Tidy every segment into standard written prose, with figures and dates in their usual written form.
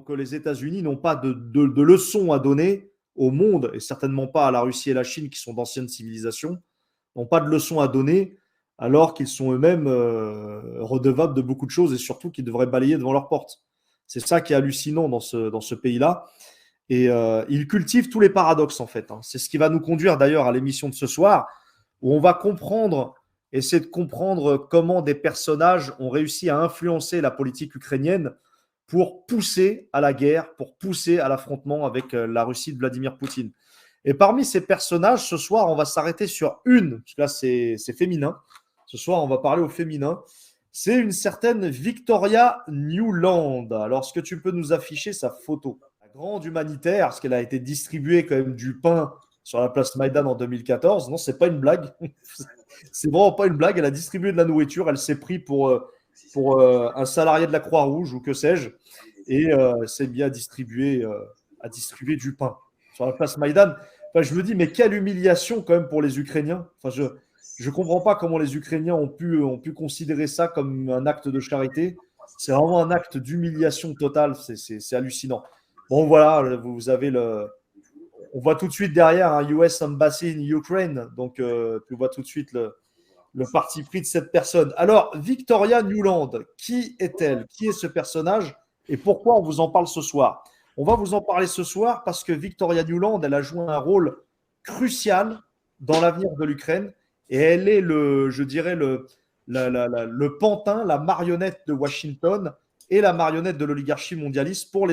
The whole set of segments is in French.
Donc les États-Unis n'ont pas de leçons à donner au monde, et certainement pas à la Russie et la Chine, qui sont d'anciennes civilisations, n'ont pas de leçons à donner, alors qu'ils sont eux-mêmes redevables de beaucoup de choses, et surtout qu'ils devraient balayer devant leur porte. C'est ça qui est hallucinant dans ce pays-là. Et ils cultivent tous les paradoxes, en fait. C'est ce qui va nous conduire d'ailleurs à l'émission de ce soir, où on va essayer de comprendre comment des personnages ont réussi à influencer la politique ukrainienne pour pousser à la guerre, pour pousser à l'affrontement avec la Russie de Vladimir Poutine. Et parmi ces personnages, ce soir, on va s'arrêter sur une, parce que là, c'est féminin. Ce soir, on va parler au féminin. C'est une certaine Victoria Nuland. Alors, est-ce que tu peux nous afficher sa photo? La grande humanitaire, parce qu'elle a été distribuée quand même du pain sur la place Maïdan en 2014. Non, c'est pas une blague. C'est vraiment pas une blague. Elle a distribué de la nourriture. Elle s'est pris pour un salarié de la Croix-Rouge ou que sais-je. Et s'est mis à distribuer du pain sur la place Maïdan. Enfin, je me dis, mais quelle humiliation quand même pour les Ukrainiens. Enfin, je ne comprends pas comment les Ukrainiens ont pu considérer ça comme un acte de charité. C'est vraiment un acte d'humiliation totale. C'est hallucinant. Bon, voilà, vous avez on voit tout de suite derrière un US Embassy in Ukraine. Donc, tu vois tout de suite le parti pris de cette personne. Alors, Victoria Nuland, qui est-elle? Qui est ce personnage? Et pourquoi on vous en parle ce soir? On va vous en parler ce soir parce que Victoria Nuland, elle a joué un rôle crucial dans l'avenir de l'Ukraine et elle est je dirais, le pantin, la marionnette de Washington et la marionnette de l'oligarchie mondialiste pour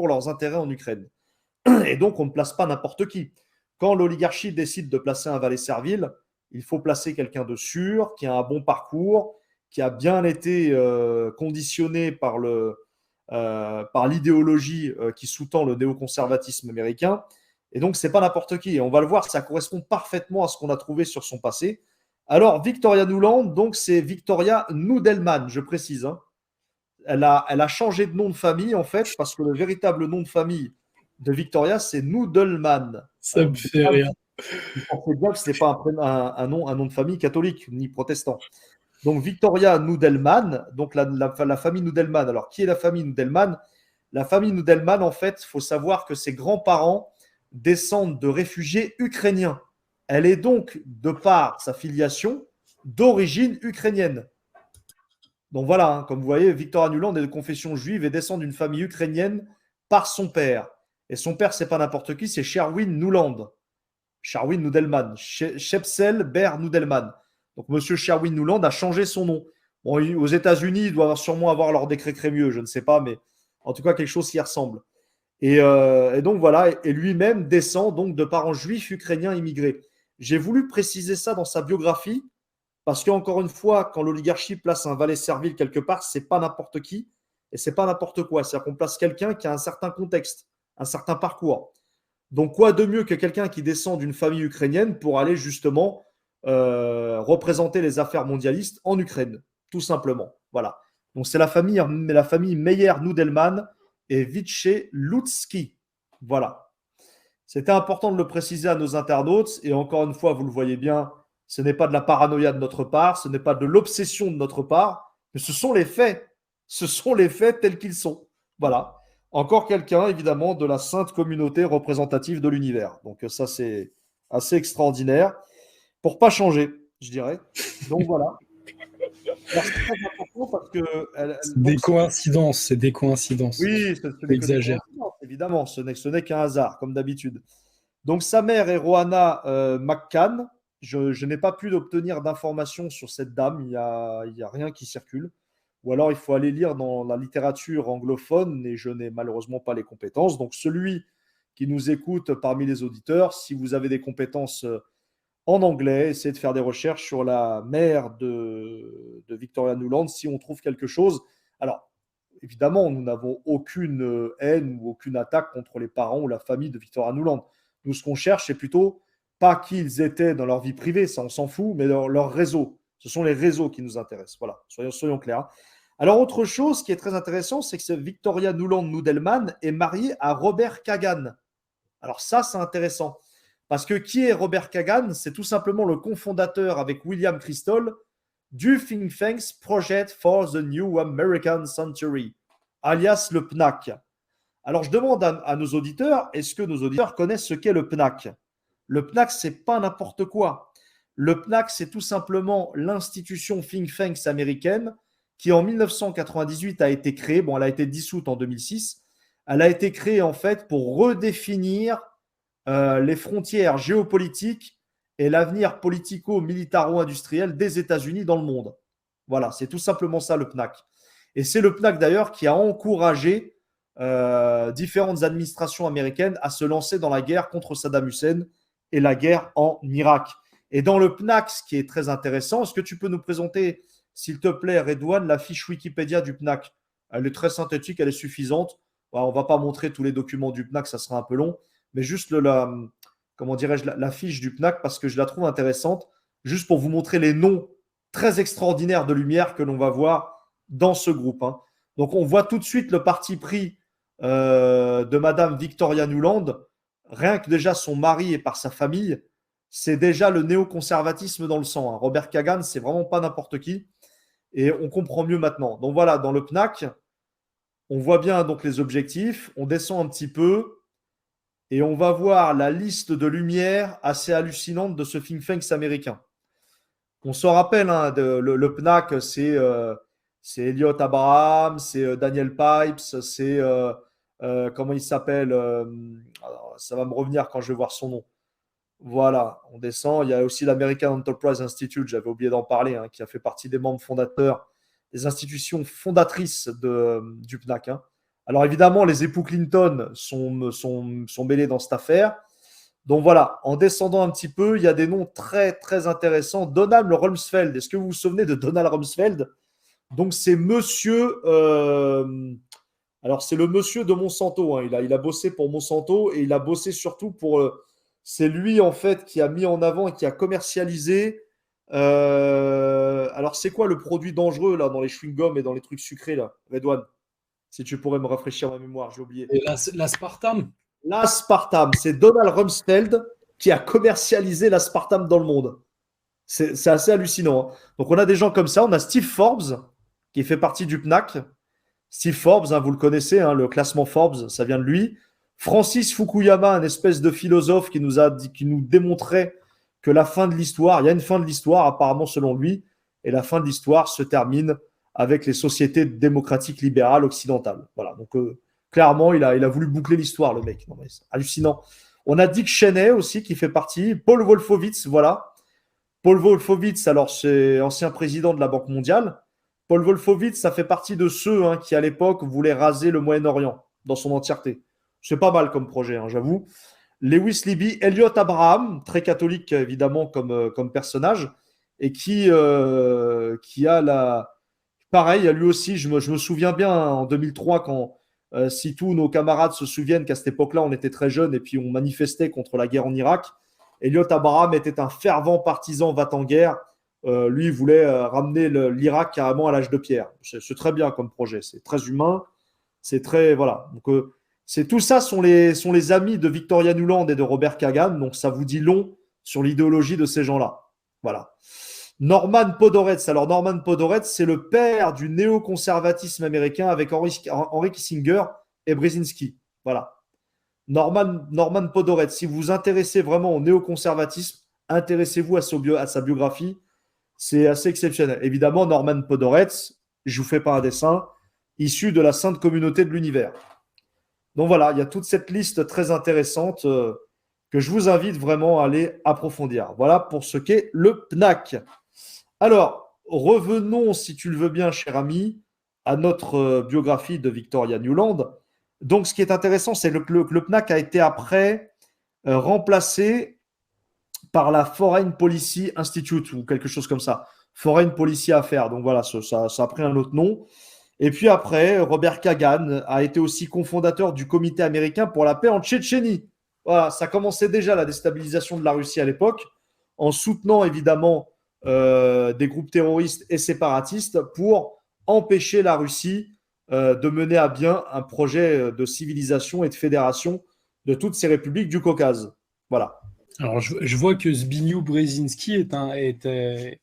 leurs intérêts en Ukraine. Et donc, on ne place pas n'importe qui. Quand l'oligarchie décide de placer un valet servile, il faut placer quelqu'un de sûr, qui a un bon parcours, qui a bien été conditionné par l'idéologie qui sous-tend le néoconservatisme américain. Et donc, ce n'est pas n'importe qui. Et on va le voir, ça correspond parfaitement à ce qu'on a trouvé sur son passé. Alors, Victoria Nuland, donc c'est Victoria Nudelman, je précise. Elle a changé de nom de famille, en fait, parce que le véritable nom de famille de Victoria, c'est Nudelman. Ça me fait rire. Vous pensez bien que ce n'est pas un nom de famille catholique ni protestant. Donc Victoria Nudelman, donc la famille Nudelman. Alors qui est la famille Nudelman? La famille Nudelman, en fait, il faut savoir que ses grands-parents descendent de réfugiés ukrainiens. Elle est donc, de par sa filiation, d'origine ukrainienne. Donc voilà, comme vous voyez, Victoria Nuland est de confession juive et descend d'une famille ukrainienne par son père. Et son père, c'est pas n'importe qui, c'est Sherwin Nuland. Sherwin Nudelman, Shepsel Ber Nudelman. Donc, monsieur Sherwin Nuland a changé son nom. Bon, aux États-Unis, il doit sûrement avoir leur décret Crémieux, je ne sais pas, mais en tout cas, quelque chose qui y ressemble. Et donc, voilà, et lui-même descend donc de parents juifs ukrainiens immigrés. J'ai voulu préciser ça dans sa biographie, parce qu'encore une fois, quand l'oligarchie place un valet servile quelque part, c'est pas n'importe qui et c'est pas n'importe quoi. C'est-à-dire qu'on place quelqu'un qui a un certain contexte, un certain parcours. Donc, quoi de mieux que quelqu'un qui descend d'une famille ukrainienne pour aller justement représenter les affaires mondialistes en Ukraine, tout simplement. Voilà. Donc, c'est la famille Meyer-Nudelman et Vichy-Lutsky. Voilà. C'était important de le préciser à nos internautes. Et encore une fois, vous le voyez bien, ce n'est pas de la paranoïa de notre part, ce n'est pas de l'obsession de notre part, mais ce sont les faits. Ce sont les faits tels qu'ils sont. Voilà. Encore quelqu'un, évidemment, de la sainte communauté représentative de l'univers. Donc ça, c'est assez extraordinaire. Pour pas changer, je dirais. Donc voilà. Alors, c'est très important parce que... C'est des coïncidences, c'est des coïncidences. Oui, ce n'est que des coïncidences, évidemment. Ce n'est qu'un hasard, comme d'habitude. Donc sa mère est Rohanna McCann. Je n'ai pas pu obtenir d'informations sur cette dame. Il y a rien qui circule. Ou alors il faut aller lire dans la littérature anglophone et je n'ai malheureusement pas les compétences. Donc celui qui nous écoute parmi les auditeurs, si vous avez des compétences en anglais, essayez de faire des recherches sur la mère de Victoria Nuland si on trouve quelque chose. Alors, évidemment, nous n'avons aucune haine ou aucune attaque contre les parents ou la famille de Victoria Nuland. Nous, ce qu'on cherche, c'est plutôt pas qui ils étaient dans leur vie privée, ça on s'en fout, mais leur réseau. Ce sont les réseaux qui nous intéressent. Voilà, soyons clairs. Alors, autre chose qui est très intéressant, c'est que Victoria Nuland Nudelman est mariée à Robert Kagan. Alors ça, c'est intéressant. Parce que qui est Robert Kagan? C'est tout simplement le cofondateur avec William Kristol du think tank Project for the New American Century, alias le PNAC. Alors, je demande à nos auditeurs, est-ce que nos auditeurs connaissent ce qu'est le PNAC? Le PNAC, c'est pas n'importe quoi. Le PNAC, c'est tout simplement l'institution think tanks américaine qui, en 1998, a été créée. Bon, elle a été dissoute en 2006. Elle a été créée, en fait, pour redéfinir les frontières géopolitiques et l'avenir politico-militaro-industriel des États-Unis dans le monde. Voilà, c'est tout simplement ça, le PNAC. Et c'est le PNAC, d'ailleurs, qui a encouragé différentes administrations américaines à se lancer dans la guerre contre Saddam Hussein et la guerre en Irak. Et dans le PNAC, ce qui est très intéressant, est-ce que tu peux nous présenter, s'il te plaît, Redouane, la fiche Wikipédia du PNAC? Elle est très synthétique, elle est suffisante. On ne va pas montrer tous les documents du PNAC, ça sera un peu long, mais juste comment dirais-je, la fiche du PNAC, parce que je la trouve intéressante, juste pour vous montrer les noms très extraordinaires de lumière que l'on va voir dans ce groupe. Hein. Donc, on voit tout de suite le parti pris de Madame Victoria Nuland. Rien que déjà son mari et par sa famille, c'est déjà le néoconservatisme dans le sang. Hein. Robert Kagan, c'est vraiment pas n'importe qui. Et on comprend mieux maintenant. Donc voilà, dans le PNAC, on voit bien donc les objectifs. On descend un petit peu et on va voir la liste de lumière assez hallucinante de ce think tank américain. On se rappelle, hein, le PNAC, c'est Elliot Abraham, c'est Daniel Pipes, c'est comment il s'appelle, ça va me revenir quand je vais voir son nom. Voilà, on descend. Il y a aussi l'American Enterprise Institute, j'avais oublié d'en parler, hein, qui a fait partie des membres fondateurs, des institutions fondatrices du PNAC. Hein. Alors évidemment, les époux Clinton sont mêlés dans cette affaire. Donc voilà, en descendant un petit peu, il y a des noms très très intéressants. Donald Rumsfeld, est-ce que vous vous souvenez de Donald Rumsfeld? Donc c'est monsieur, alors c'est le monsieur de Monsanto. Hein. Il a bossé pour Monsanto et il a bossé surtout pour. C'est lui en fait qui a mis en avant et qui a commercialisé. Alors c'est quoi le produit dangereux là dans les chewing-gums et dans les trucs sucrés là, Redouane? Si tu pourrais me rafraîchir ma mémoire, j'ai oublié. Et l'aspartame. L'aspartame, c'est Donald Rumsfeld qui a commercialisé l'aspartame dans le monde. C'est assez hallucinant. Hein. Donc on a des gens comme ça. On a Steve Forbes qui fait partie du PNAC. Steve Forbes, hein, vous le connaissez, hein, le classement Forbes, ça vient de lui. Francis Fukuyama, un espèce de philosophe qui nous démontrait que la fin de l'histoire, il y a une fin de l'histoire apparemment selon lui, et la fin de l'histoire se termine avec les sociétés démocratiques libérales occidentales. Voilà, donc clairement, il a voulu boucler l'histoire, le mec. Non, mais c'est hallucinant. On a Dick Cheney aussi qui fait partie. Paul Wolfowitz, voilà. Paul Wolfowitz, alors c'est ancien président de la Banque mondiale. Paul Wolfowitz, ça fait partie de ceux qui, à l'époque, voulaient raser le Moyen-Orient dans son entièreté. C'est pas mal comme projet, hein, j'avoue. Lewis Libby, Elliot Abraham, très catholique évidemment comme personnage, et qui a la... Pareil, lui aussi, je me souviens bien en 2003 quand, si tous nos camarades se souviennent qu'à cette époque-là, on était très jeunes et puis on manifestait contre la guerre en Irak. Elliot Abraham était un fervent partisan va-t-en-guerre. Lui, il voulait ramener l'Irak carrément à l'âge de pierre. C'est très bien comme projet. C'est très humain. C'est très. Voilà. Donc, tout ça sont les amis de Victoria Nuland et de Robert Kagan. Donc, ça vous dit long sur l'idéologie de ces gens-là. Voilà. Norman Podhoretz. Alors, Norman Podhoretz, c'est le père du néoconservatisme américain avec Henry Kissinger et Brzezinski. Voilà. Norman Podhoretz. Si vous vous intéressez vraiment au néoconservatisme, intéressez-vous à sa biographie. C'est assez exceptionnel. Évidemment, Norman Podhoretz, je ne vous fais pas un dessin, issu de la Sainte Communauté de l'Univers. Donc voilà, il y a toute cette liste très intéressante que je vous invite vraiment à aller approfondir. Voilà pour ce qu'est le PNAC. Alors, revenons, si tu le veux bien, cher ami, à notre biographie de Victoria Nuland. Donc, ce qui est intéressant, c'est que le PNAC a été après remplacé par la Foreign Policy Institute ou quelque chose comme ça. Foreign Policy Affairs. Donc voilà, ça a pris un autre nom. Et puis après, Robert Kagan a été aussi cofondateur du Comité américain pour la paix en Tchétchénie. Voilà, ça commençait déjà la déstabilisation de la Russie à l'époque, en soutenant évidemment des groupes terroristes et séparatistes pour empêcher la Russie de mener à bien un projet de civilisation et de fédération de toutes ces républiques du Caucase. Voilà. Alors, je vois que Zbigniew Brzezinski est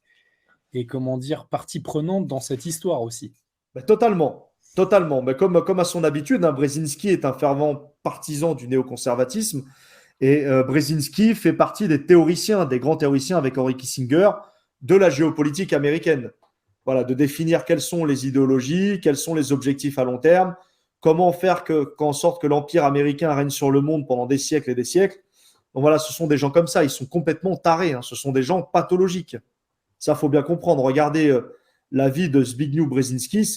comment dire, partie prenante dans cette histoire aussi. Ben, totalement. Totalement. Mais comme à son habitude, hein, Brzezinski est un fervent partisan du néoconservatisme. Et Brzezinski fait partie des théoriciens, des grands théoriciens avec Henry Kissinger, de la géopolitique américaine. Voilà, de définir quelles sont les idéologies, quels sont les objectifs à long terme, comment faire qu'en sorte que l'empire américain règne sur le monde pendant des siècles et des siècles. Donc voilà, ce sont des gens comme ça, ils sont complètement tarés, hein, ce sont des gens pathologiques. Ça, faut bien comprendre. Regardez la vie de Zbigniew Brzezinski.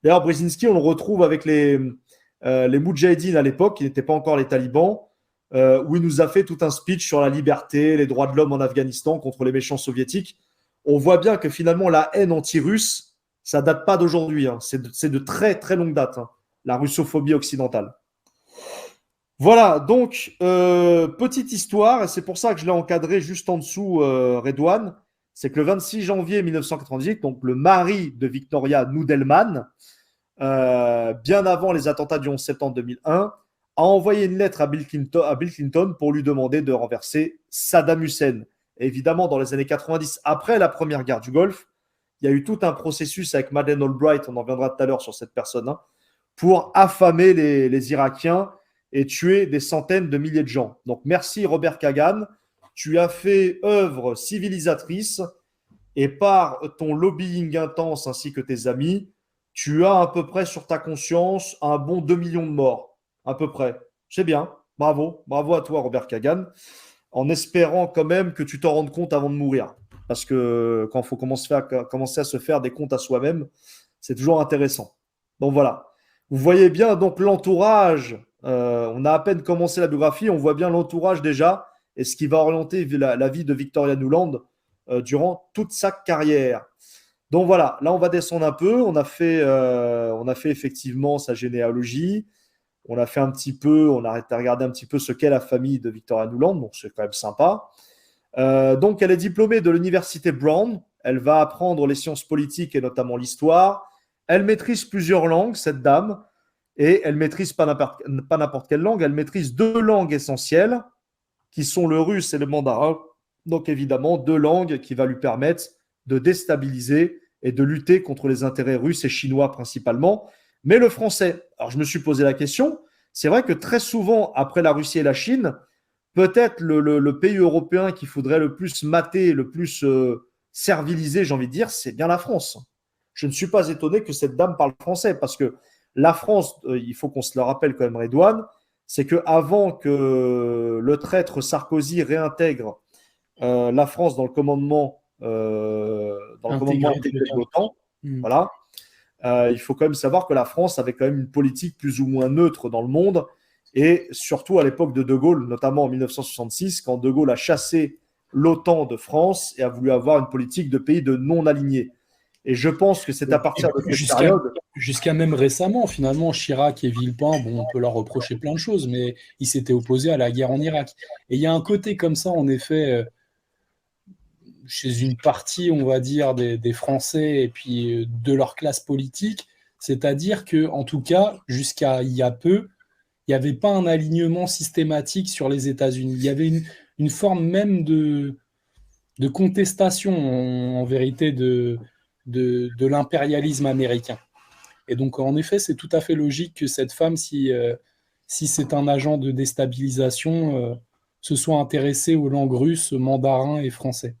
D'ailleurs, Brzezinski, on le retrouve avec les Moudjahidines à l'époque, qui n'étaient pas encore les talibans, où il nous a fait tout un speech sur la liberté, les droits de l'homme en Afghanistan contre les méchants soviétiques. On voit bien que finalement, la haine anti-russe, ça date pas d'aujourd'hui. Hein. C'est de très, très longue date, hein, la russophobie occidentale. Voilà, donc, petite histoire, et c'est pour ça que je l'ai encadré juste en dessous, Redouane, c'est que le 26 janvier 1998, donc le mari de Victoria Nudelman, bien avant les attentats du 11 septembre 2001, a envoyé une lettre à Bill Clinton pour lui demander de renverser Saddam Hussein. Et évidemment, dans les années 90, après la première guerre du Golfe, il y a eu tout un processus avec Madeleine Albright, on en reviendra tout à l'heure sur cette personne, hein, pour affamer les Irakiens et tuer des centaines de milliers de gens. Donc merci Robert Kagan, tu as fait œuvre civilisatrice et par ton lobbying intense ainsi que tes amis, tu as à peu près sur ta conscience un bon 2 millions de morts, à peu près. C'est bien, bravo, bravo à toi Robert Kagan, en espérant quand même que tu t'en rendes compte avant de mourir. Parce que quand il faut commencer à se faire des comptes à soi-même, c'est toujours intéressant. Donc voilà. Vous voyez bien donc l'entourage, on a à peine commencé la biographie, on voit bien l'entourage déjà et ce qui va orienter la vie de Victoria Nuland durant toute sa carrière. Donc voilà, là on va descendre un peu, on a fait effectivement sa généalogie, on a fait un petit peu, on a regardé un petit peu ce qu'est la famille de Victoria Nuland, donc c'est quand même sympa. Donc elle est diplômée de l'université Brown, elle va apprendre les sciences politiques et notamment l'histoire. Elle maîtrise plusieurs langues, cette dame, et elle maîtrise pas n'importe quelle langue, elle maîtrise 2 langues essentielles, qui sont le russe et le mandarin. Donc évidemment, 2 langues qui vont lui permettre de déstabiliser et de lutter contre les intérêts russes et chinois principalement. Mais le français, alors je me suis posé la question, c'est vrai que très souvent, après la Russie et la Chine, peut-être le pays européen qu'il faudrait le plus mater, le plus serviliser, j'ai envie de dire, c'est bien la France. Je ne suis pas étonné que cette dame parle français, parce que la France, il faut qu'on se le rappelle quand même, Redouane, c'est qu'avant que le traître Sarkozy réintègre la France dans le commandement, intégré de l'OTAN, voilà, il faut quand même savoir que la France avait quand même une politique plus ou moins neutre dans le monde, et surtout à l'époque de De Gaulle, notamment en 1966, quand De Gaulle a chassé l'OTAN de France et a voulu avoir une politique de pays de non-alignés. Et je pense que c'est à partir de cette période... Jusqu'à même récemment, finalement, Chirac et Villepin, bon, on peut leur reprocher plein de choses, mais ils s'étaient opposés à la guerre en Irak. Et il y a un côté comme ça, en effet, chez une partie, on va dire, des Français et puis de leur classe politique, c'est-à-dire que, en tout cas, jusqu'à il y a peu, il n'y avait pas un alignement systématique sur les États-Unis. Il y avait une forme même de contestation, en vérité, de l'impérialisme américain. Et donc, en effet, c'est tout à fait logique que cette femme, si c'est un agent de déstabilisation, se soit intéressée aux langues russes, mandarin et français.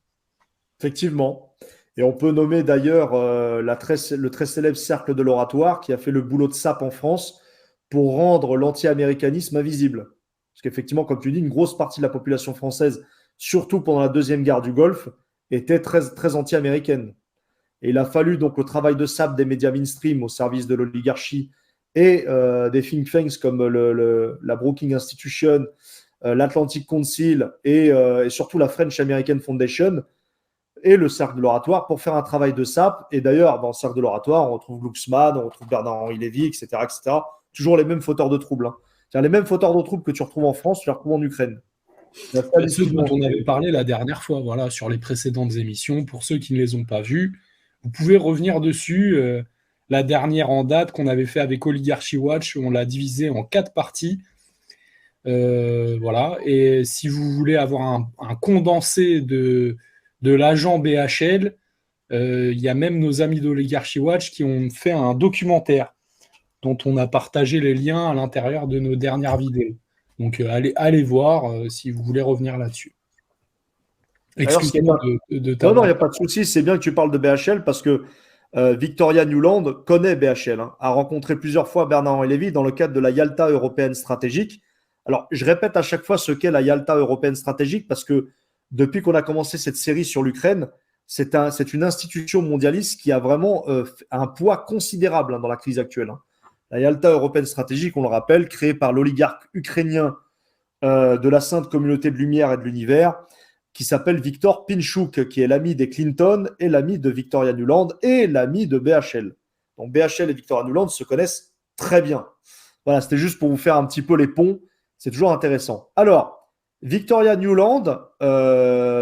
Effectivement. Et on peut nommer d'ailleurs le très célèbre Cercle de l'Oratoire qui a fait le boulot de sape en France pour rendre l'anti-américanisme invisible. Parce qu'effectivement, comme tu dis, une grosse partie de la population française, surtout pendant la Deuxième Guerre du Golfe, était très, très anti-américaine. Et il a fallu donc au travail de sape des médias mainstream au service de l'oligarchie et des think tanks comme la Brookings Institution, l'Atlantic Council et surtout la French American Foundation et le Cercle de l'Oratoire pour faire un travail de sape. Et d'ailleurs, dans le Cercle de l'Oratoire, on retrouve Glucksmann, on retrouve Bernard-Henri Lévy, etc., etc. Toujours les mêmes fauteurs de troubles. Hein. C'est-à-dire, les mêmes fauteurs de troubles que tu retrouves en France, tu les retrouves en Ukraine. Ceux dont on avait parlé la dernière fois, voilà, sur les précédentes émissions. Pour ceux qui ne les ont pas vues, vous pouvez revenir dessus. La dernière en date qu'on avait fait avec Oligarchy Watch, on l'a divisé en 4 parties. Voilà. Et si vous voulez avoir un condensé de l'agent BHL, il y a même nos amis d'Oligarchy Watch qui ont fait un documentaire dont on a partagé les liens à l'intérieur de nos dernières vidéos. Donc allez voir si vous voulez revenir là-dessus. D'ailleurs, Excuse-moi de non, il t'avoir. n'y a pas de souci. C'est bien que tu parles de BHL parce que Victoria Nuland connaît BHL, hein, a rencontré plusieurs fois Bernard-Henri Lévy dans le cadre de la Yalta européenne stratégique. Alors, je répète à chaque fois ce qu'est la Yalta européenne stratégique parce que depuis qu'on a commencé cette série sur l'Ukraine, c'est une institution mondialiste qui a vraiment un poids considérable, hein, dans la crise actuelle, hein. La Yalta européenne stratégique, on le rappelle, créée par l'oligarque ukrainien de la Sainte Communauté de Lumière et de l'Univers, qui s'appelle Viktor Pinchuk, qui est l'ami des Clinton et l'ami de Victoria Nuland et l'ami de BHL. Donc BHL et Victoria Nuland se connaissent très bien. Voilà, c'était juste pour vous faire un petit peu les ponts. C'est toujours intéressant. Alors, Victoria Nuland,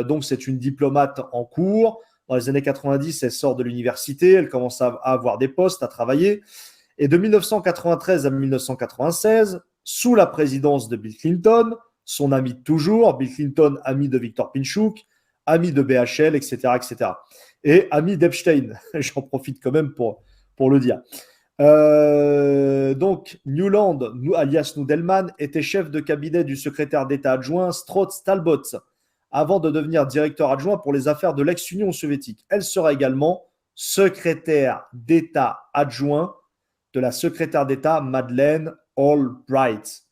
donc c'est une diplomate en cours. Dans les années 90, elle sort de l'université, elle commence à avoir des postes, à travailler. Et de 1993 à 1996, sous la présidence de Bill Clinton, son ami de toujours, Bill Clinton, ami de Viktor Pinchuk, ami de BHL, etc., etc. Et ami d'Epstein. J'en profite quand même pour le dire. Donc, Nuland, alias Nudelman, était chef de cabinet du secrétaire d'État adjoint Strauss Talbot, avant de devenir directeur adjoint pour les affaires de l'ex-Union soviétique. Elle sera également secrétaire d'État adjoint de la secrétaire d'État Madeleine Albright.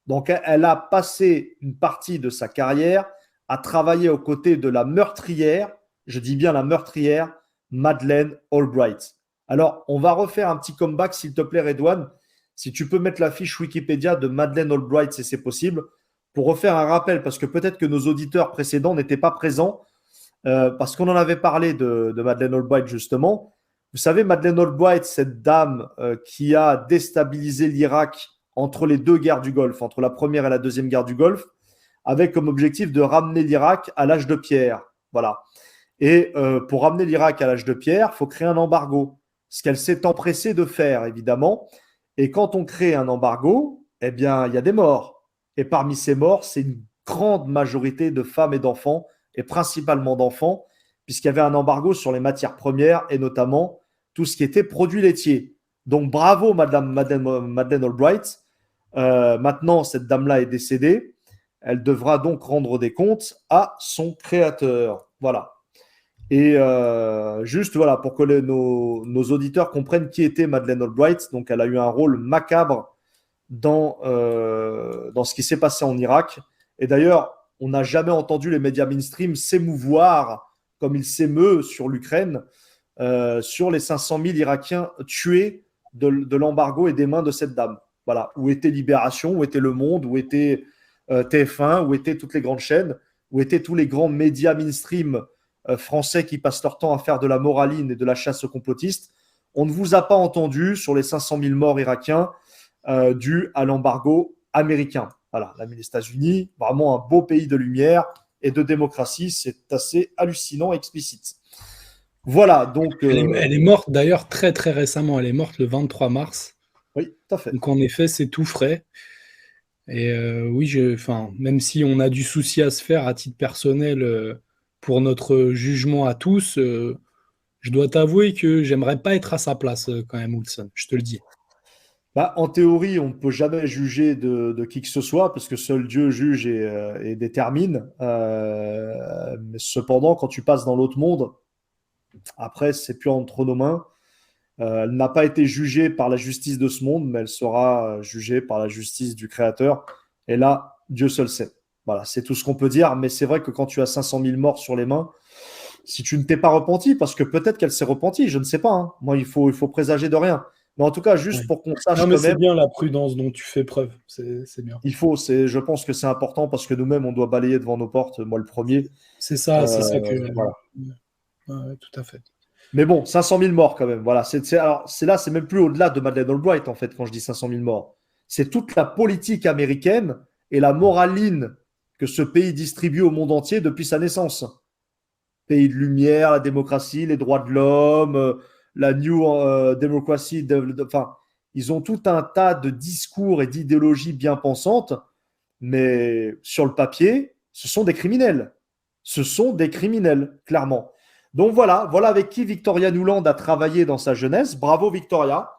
Donc, elle a passé une partie de sa carrière à travailler aux côtés de la meurtrière, je dis bien la meurtrière, Madeleine Albright. Alors, on va refaire un petit comeback, s'il te plaît, Redouane. Si tu peux mettre la fiche Wikipédia de Madeleine Albright, si c'est possible, pour refaire un rappel, parce que peut-être que nos auditeurs précédents n'étaient pas présents, parce qu'on en avait parlé de Madeleine Albright, justement. Vous savez, Madeleine Albright, cette dame qui a déstabilisé l'Irak entre les deux guerres du Golfe, entre la première et la deuxième guerre du Golfe, avec comme objectif de ramener l'Irak à l'âge de pierre. Voilà. Et pour ramener l'Irak à l'âge de pierre, il faut créer un embargo. Ce qu'elle s'est empressée de faire, évidemment. Et quand on crée un embargo, eh bien, il y a des morts. Et parmi ces morts, c'est une grande majorité de femmes et d'enfants, et principalement d'enfants, puisqu'il y avait un embargo sur les matières premières, et notamment tout ce qui était produits laitiers. Donc, bravo, Madeleine Albright. Maintenant, cette dame-là est décédée. Elle devra donc rendre des comptes à son créateur. Voilà. Et juste voilà, pour que nos auditeurs comprennent qui était Madeleine Albright. Donc, elle a eu un rôle macabre dans ce qui s'est passé en Irak. Et d'ailleurs, on n'a jamais entendu les médias mainstream s'émouvoir comme il s'émeut sur l'Ukraine, sur les 500 000 Irakiens tués de l'embargo et des mains de cette dame. Voilà. Où était Libération, où était Le Monde, où était TF1, où étaient toutes les grandes chaînes, où étaient tous les grands médias mainstream français qui passent leur temps à faire de la moraline et de la chasse aux complotistes. On ne vous a pas entendu sur les 500 000 morts irakiens dus à l'embargo américain. Voilà, les États-Unis, vraiment un beau pays de lumière et de démocratie, c'est assez hallucinant et explicite. Voilà, donc... Elle est morte d'ailleurs très très récemment, elle est morte le 23 mars. Oui, tout à fait. Donc en effet, c'est tout frais. Et oui, même si on a du souci à se faire à titre personnel pour notre jugement à tous, je dois t'avouer que j'aimerais pas être à sa place quand même, Wilson, je te le dis. Bah, en théorie, on ne peut jamais juger de qui que ce soit, parce que seul Dieu juge et détermine. Mais cependant, quand tu passes dans l'autre monde, après, c'est plus entre nos mains. Elle n'a pas été jugée par la justice de ce monde, mais elle sera jugée par la justice du Créateur. Et là, Dieu seul sait. Voilà, c'est tout ce qu'on peut dire. Mais c'est vrai que quand tu as 500 000 morts sur les mains, si tu ne t'es pas repenti, parce que peut-être qu'elle s'est repentie, je ne sais pas, hein. Moi, il faut présager de rien. Mais en tout cas, juste Ouais. pour qu'on sache Non, mais quand c'est même, bien la prudence dont tu fais preuve, c'est bien. je pense que c'est important parce que nous-mêmes, on doit balayer devant nos portes, moi le premier. C'est ça que. Voilà. Ouais, tout à fait. Mais bon, 500 000 morts quand même. Voilà. Alors, c'est même plus au-delà de Madeleine Albright, en fait, quand je dis 500 000 morts. C'est toute la politique américaine et la moraline que ce pays distribue au monde entier depuis sa naissance. Pays de lumière, la démocratie, les droits de l'homme, la New Democracy. Enfin, ils ont tout un tas de discours et d'idéologies bien pensantes, mais sur le papier, ce sont des criminels. Ce sont des criminels, clairement. Donc voilà avec qui Victoria Nuland a travaillé dans sa jeunesse. Bravo Victoria.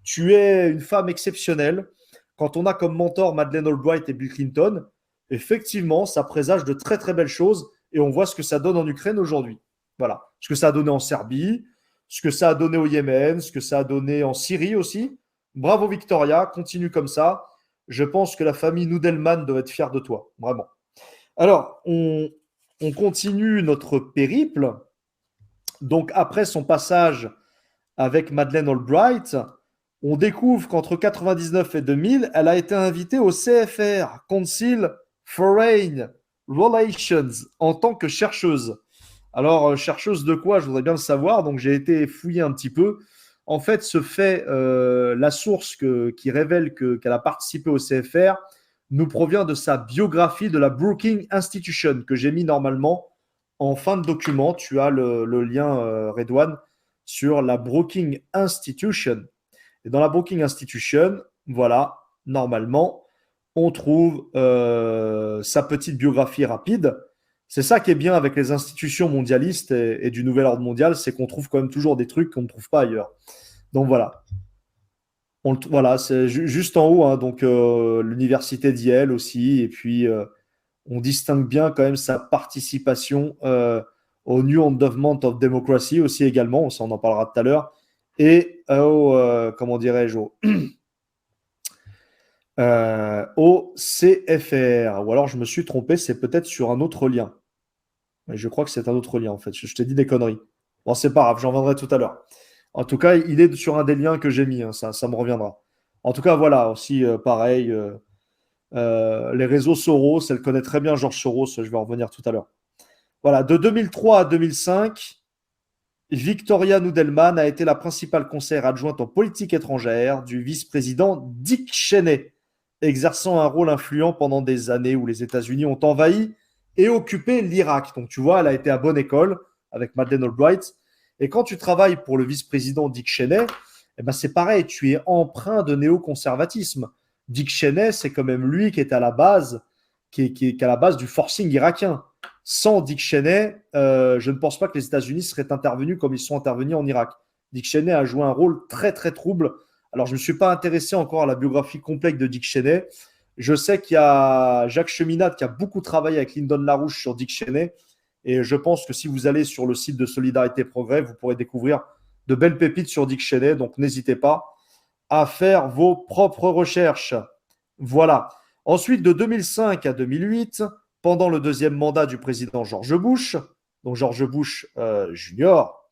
tu es une femme exceptionnelle. Quand on a comme mentor Madeleine Albright et Bill Clinton, effectivement, ça présage de très très belles choses et on voit ce que ça donne en Ukraine aujourd'hui. Voilà. Ce que ça a donné en Serbie, ce que ça a donné au Yémen, ce que ça a donné en Syrie aussi. Bravo Victoria, continue comme ça. Je pense que la famille Noudelman doit être fière de toi, vraiment. Alors, on continue notre périple. Donc, après son passage avec Madeleine Albright, on découvre qu'entre 1999 et 2000, elle a été invitée au CFR, Council Foreign Relations, en tant que chercheuse. Alors, chercheuse de quoi? Je voudrais bien le savoir. Donc, j'ai été fouiller un petit peu. En fait, ce fait, la source qui révèle qu'elle a participé au CFR nous provient de sa biographie de la Brookings Institution que j'ai mis normalement en fin de document. Tu as le lien, Redouane, sur la Brookings Institution. Et dans la Brookings Institution, voilà, normalement, on trouve sa petite biographie rapide. C'est ça qui est bien avec les institutions mondialistes et du nouvel ordre mondial, c'est qu'on trouve quand même toujours des trucs qu'on ne trouve pas ailleurs. Donc voilà. Voilà, c'est juste en haut, hein, donc l'université d'Yale aussi, et puis on distingue bien quand même sa participation au New Endowment of Democracy aussi également, on en parlera tout à l'heure, et comment dirais-je, au CFR. Ou alors je me suis trompé, c'est peut-être sur un autre lien. Mais je crois que c'est un autre lien en fait. Je t'ai dit des conneries. Bon, c'est pas grave, j'en reviendrai tout à l'heure. En tout cas, il est sur un des liens que j'ai mis, hein, ça me reviendra. En tout cas, voilà, aussi pareil, les réseaux Soros, elle connaît très bien Georges Soros, je vais en revenir tout à l'heure. Voilà, de 2003 à 2005, Victoria Nudelman a été la principale conseillère adjointe en politique étrangère du vice-président Dick Cheney, exerçant un rôle influent pendant des années où les États-Unis ont envahi et occupé l'Irak. Donc tu vois, elle a été à bonne école avec Madeleine Albright. Et quand tu travailles pour le vice-président Dick Cheney, eh ben c'est pareil, tu es empreint de néoconservatisme. Dick Cheney, c'est quand même lui qui est à la base, qui est à la base du forcing irakien. Sans Dick Cheney, je ne pense pas que les États-Unis seraient intervenus comme ils sont intervenus en Irak. Dick Cheney a joué un rôle très très trouble. Alors je ne me suis pas intéressé encore à la biographie complète de Dick Cheney. Je sais qu'il y a Jacques Cheminade qui a beaucoup travaillé avec Lyndon LaRouche sur Dick Cheney. Et je pense que si vous allez sur le site de Solidarité Progrès, vous pourrez découvrir de belles pépites sur Dick Cheney. Donc n'hésitez pas à faire vos propres recherches. Voilà. Ensuite, de 2005 à 2008, pendant le deuxième mandat du président George Bush, donc George Bush Junior,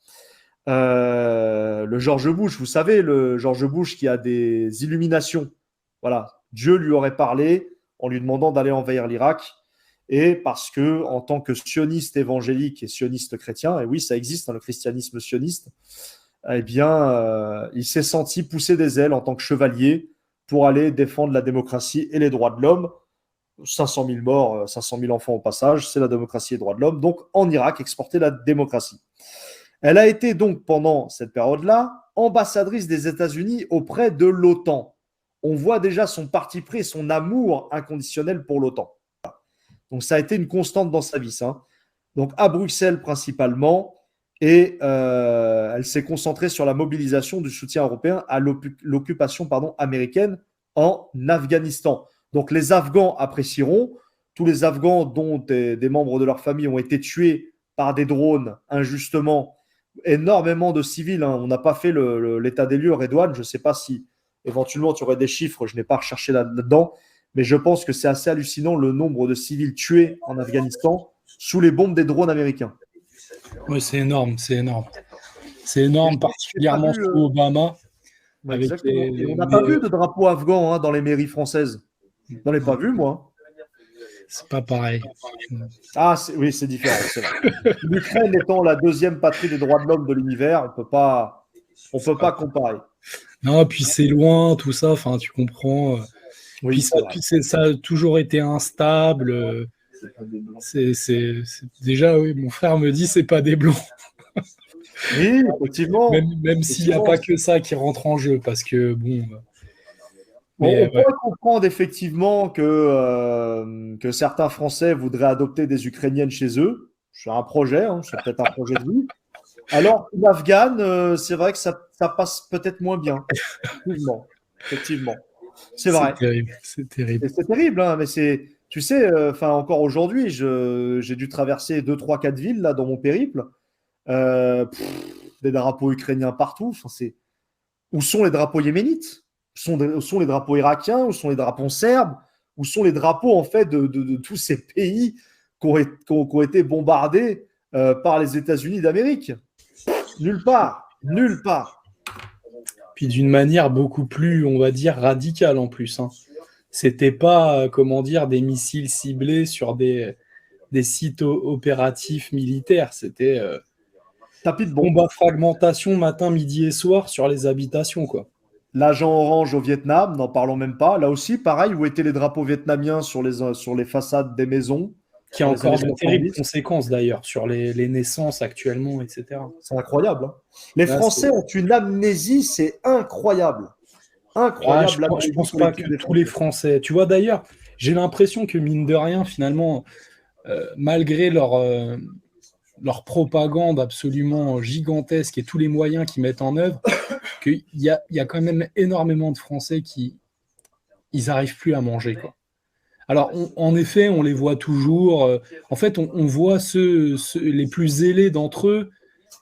le George Bush, vous savez, le George Bush qui a des illuminations. Voilà. Dieu lui aurait parlé en lui demandant d'aller envahir l'Irak. Et parce que, en tant que sioniste évangélique et sioniste chrétien, et oui, ça existe, hein, le christianisme sioniste, eh bien, il s'est senti pousser des ailes en tant que chevalier pour aller défendre la démocratie et les droits de l'homme. 500 000 morts, 500 000 enfants au passage, c'est la démocratie et les droits de l'homme. Donc, en Irak, exporter la démocratie. Elle a été donc, pendant cette période-là, ambassadrice des États-Unis auprès de l'OTAN. On voit déjà son parti pris et son amour inconditionnel pour l'OTAN. Donc, ça a été une constante dans sa vie, ça. Donc, à Bruxelles principalement, et elle s'est concentrée sur la mobilisation du soutien européen à l'occupation américaine en Afghanistan. Donc, les Afghans apprécieront. Tous les Afghans dont des membres de leur famille ont été tués par des drones injustement. Énormément de civils. Hein. On n'a pas fait l'état des lieux, Redouane. Je ne sais pas si éventuellement tu aurais des chiffres. Je n'ai pas recherché là-dedans. Mais je pense que c'est assez hallucinant le nombre de civils tués en Afghanistan sous les bombes des drones américains. Oui, c'est énorme, c'est énorme. C'est énorme, particulièrement sous Obama. Exactement. Et on n'a pas vu de drapeau afghan dans les mairies françaises. Je n'en ai pas vu, moi. C'est pas pareil. Ah, oui, c'est différent. L'Ukraine étant la deuxième patrie des droits de l'homme de l'univers, on peut pas comparer. Non, puis c'est loin, tout ça, enfin, tu comprends. Oui, puis ça a toujours été instable. Déjà, oui, mon frère me dit c'est pas des blancs. Oui, effectivement. Même s'il n'y a pas que ça qui rentre en jeu, parce que bon. On peut comprendre effectivement que certains Français voudraient adopter des Ukrainiennes chez eux. C'est un projet, hein, c'est peut-être un projet de vie. Alors, l'Afghan, c'est vrai que ça passe peut-être moins bien. Effectivement. C'est C'est vrai. terrible, c'est Et terrible. c'est terrible, hein, mais tu sais, enfin, encore aujourd'hui, j'ai dû traverser 2, 3, 4 villes là dans mon périple. Des drapeaux ukrainiens partout. Enfin, où sont les drapeaux yéménites? Où sont les drapeaux irakiens? Où sont les drapeaux serbes? Où sont les drapeaux en fait de tous ces pays qui ont été bombardés par les États-Unis d'Amérique? Nulle part, nulle part. Puis d'une manière beaucoup plus, on va dire, radicale en plus, hein. C'était pas, comment dire, des missiles ciblés sur des sites opératifs militaires. C'était Tapis de bombe. combat fragmentation matin, midi et soir sur les habitations, quoi. L'agent orange au Vietnam, n'en parlons même pas. Là aussi, pareil, où étaient les drapeaux vietnamiens sur les façades des maisons Qui a dans les années encore de terribles 70? conséquences d'ailleurs sur les naissances actuellement, etc. C'est incroyable, hein. Les Là, Français ont une amnésie, c'est incroyable. Incroyable je l'amnésie pense pas collective que des tous les Français. Français. Tu vois d'ailleurs, j'ai l'impression que mine de rien, finalement, malgré leur propagande absolument gigantesque et tous les moyens qu'ils mettent en œuvre, il y a quand même énormément de Français qui ils n'arrivent plus à manger, quoi. Alors, en effet, on les voit toujours. En fait, on voit les plus zélés d'entre eux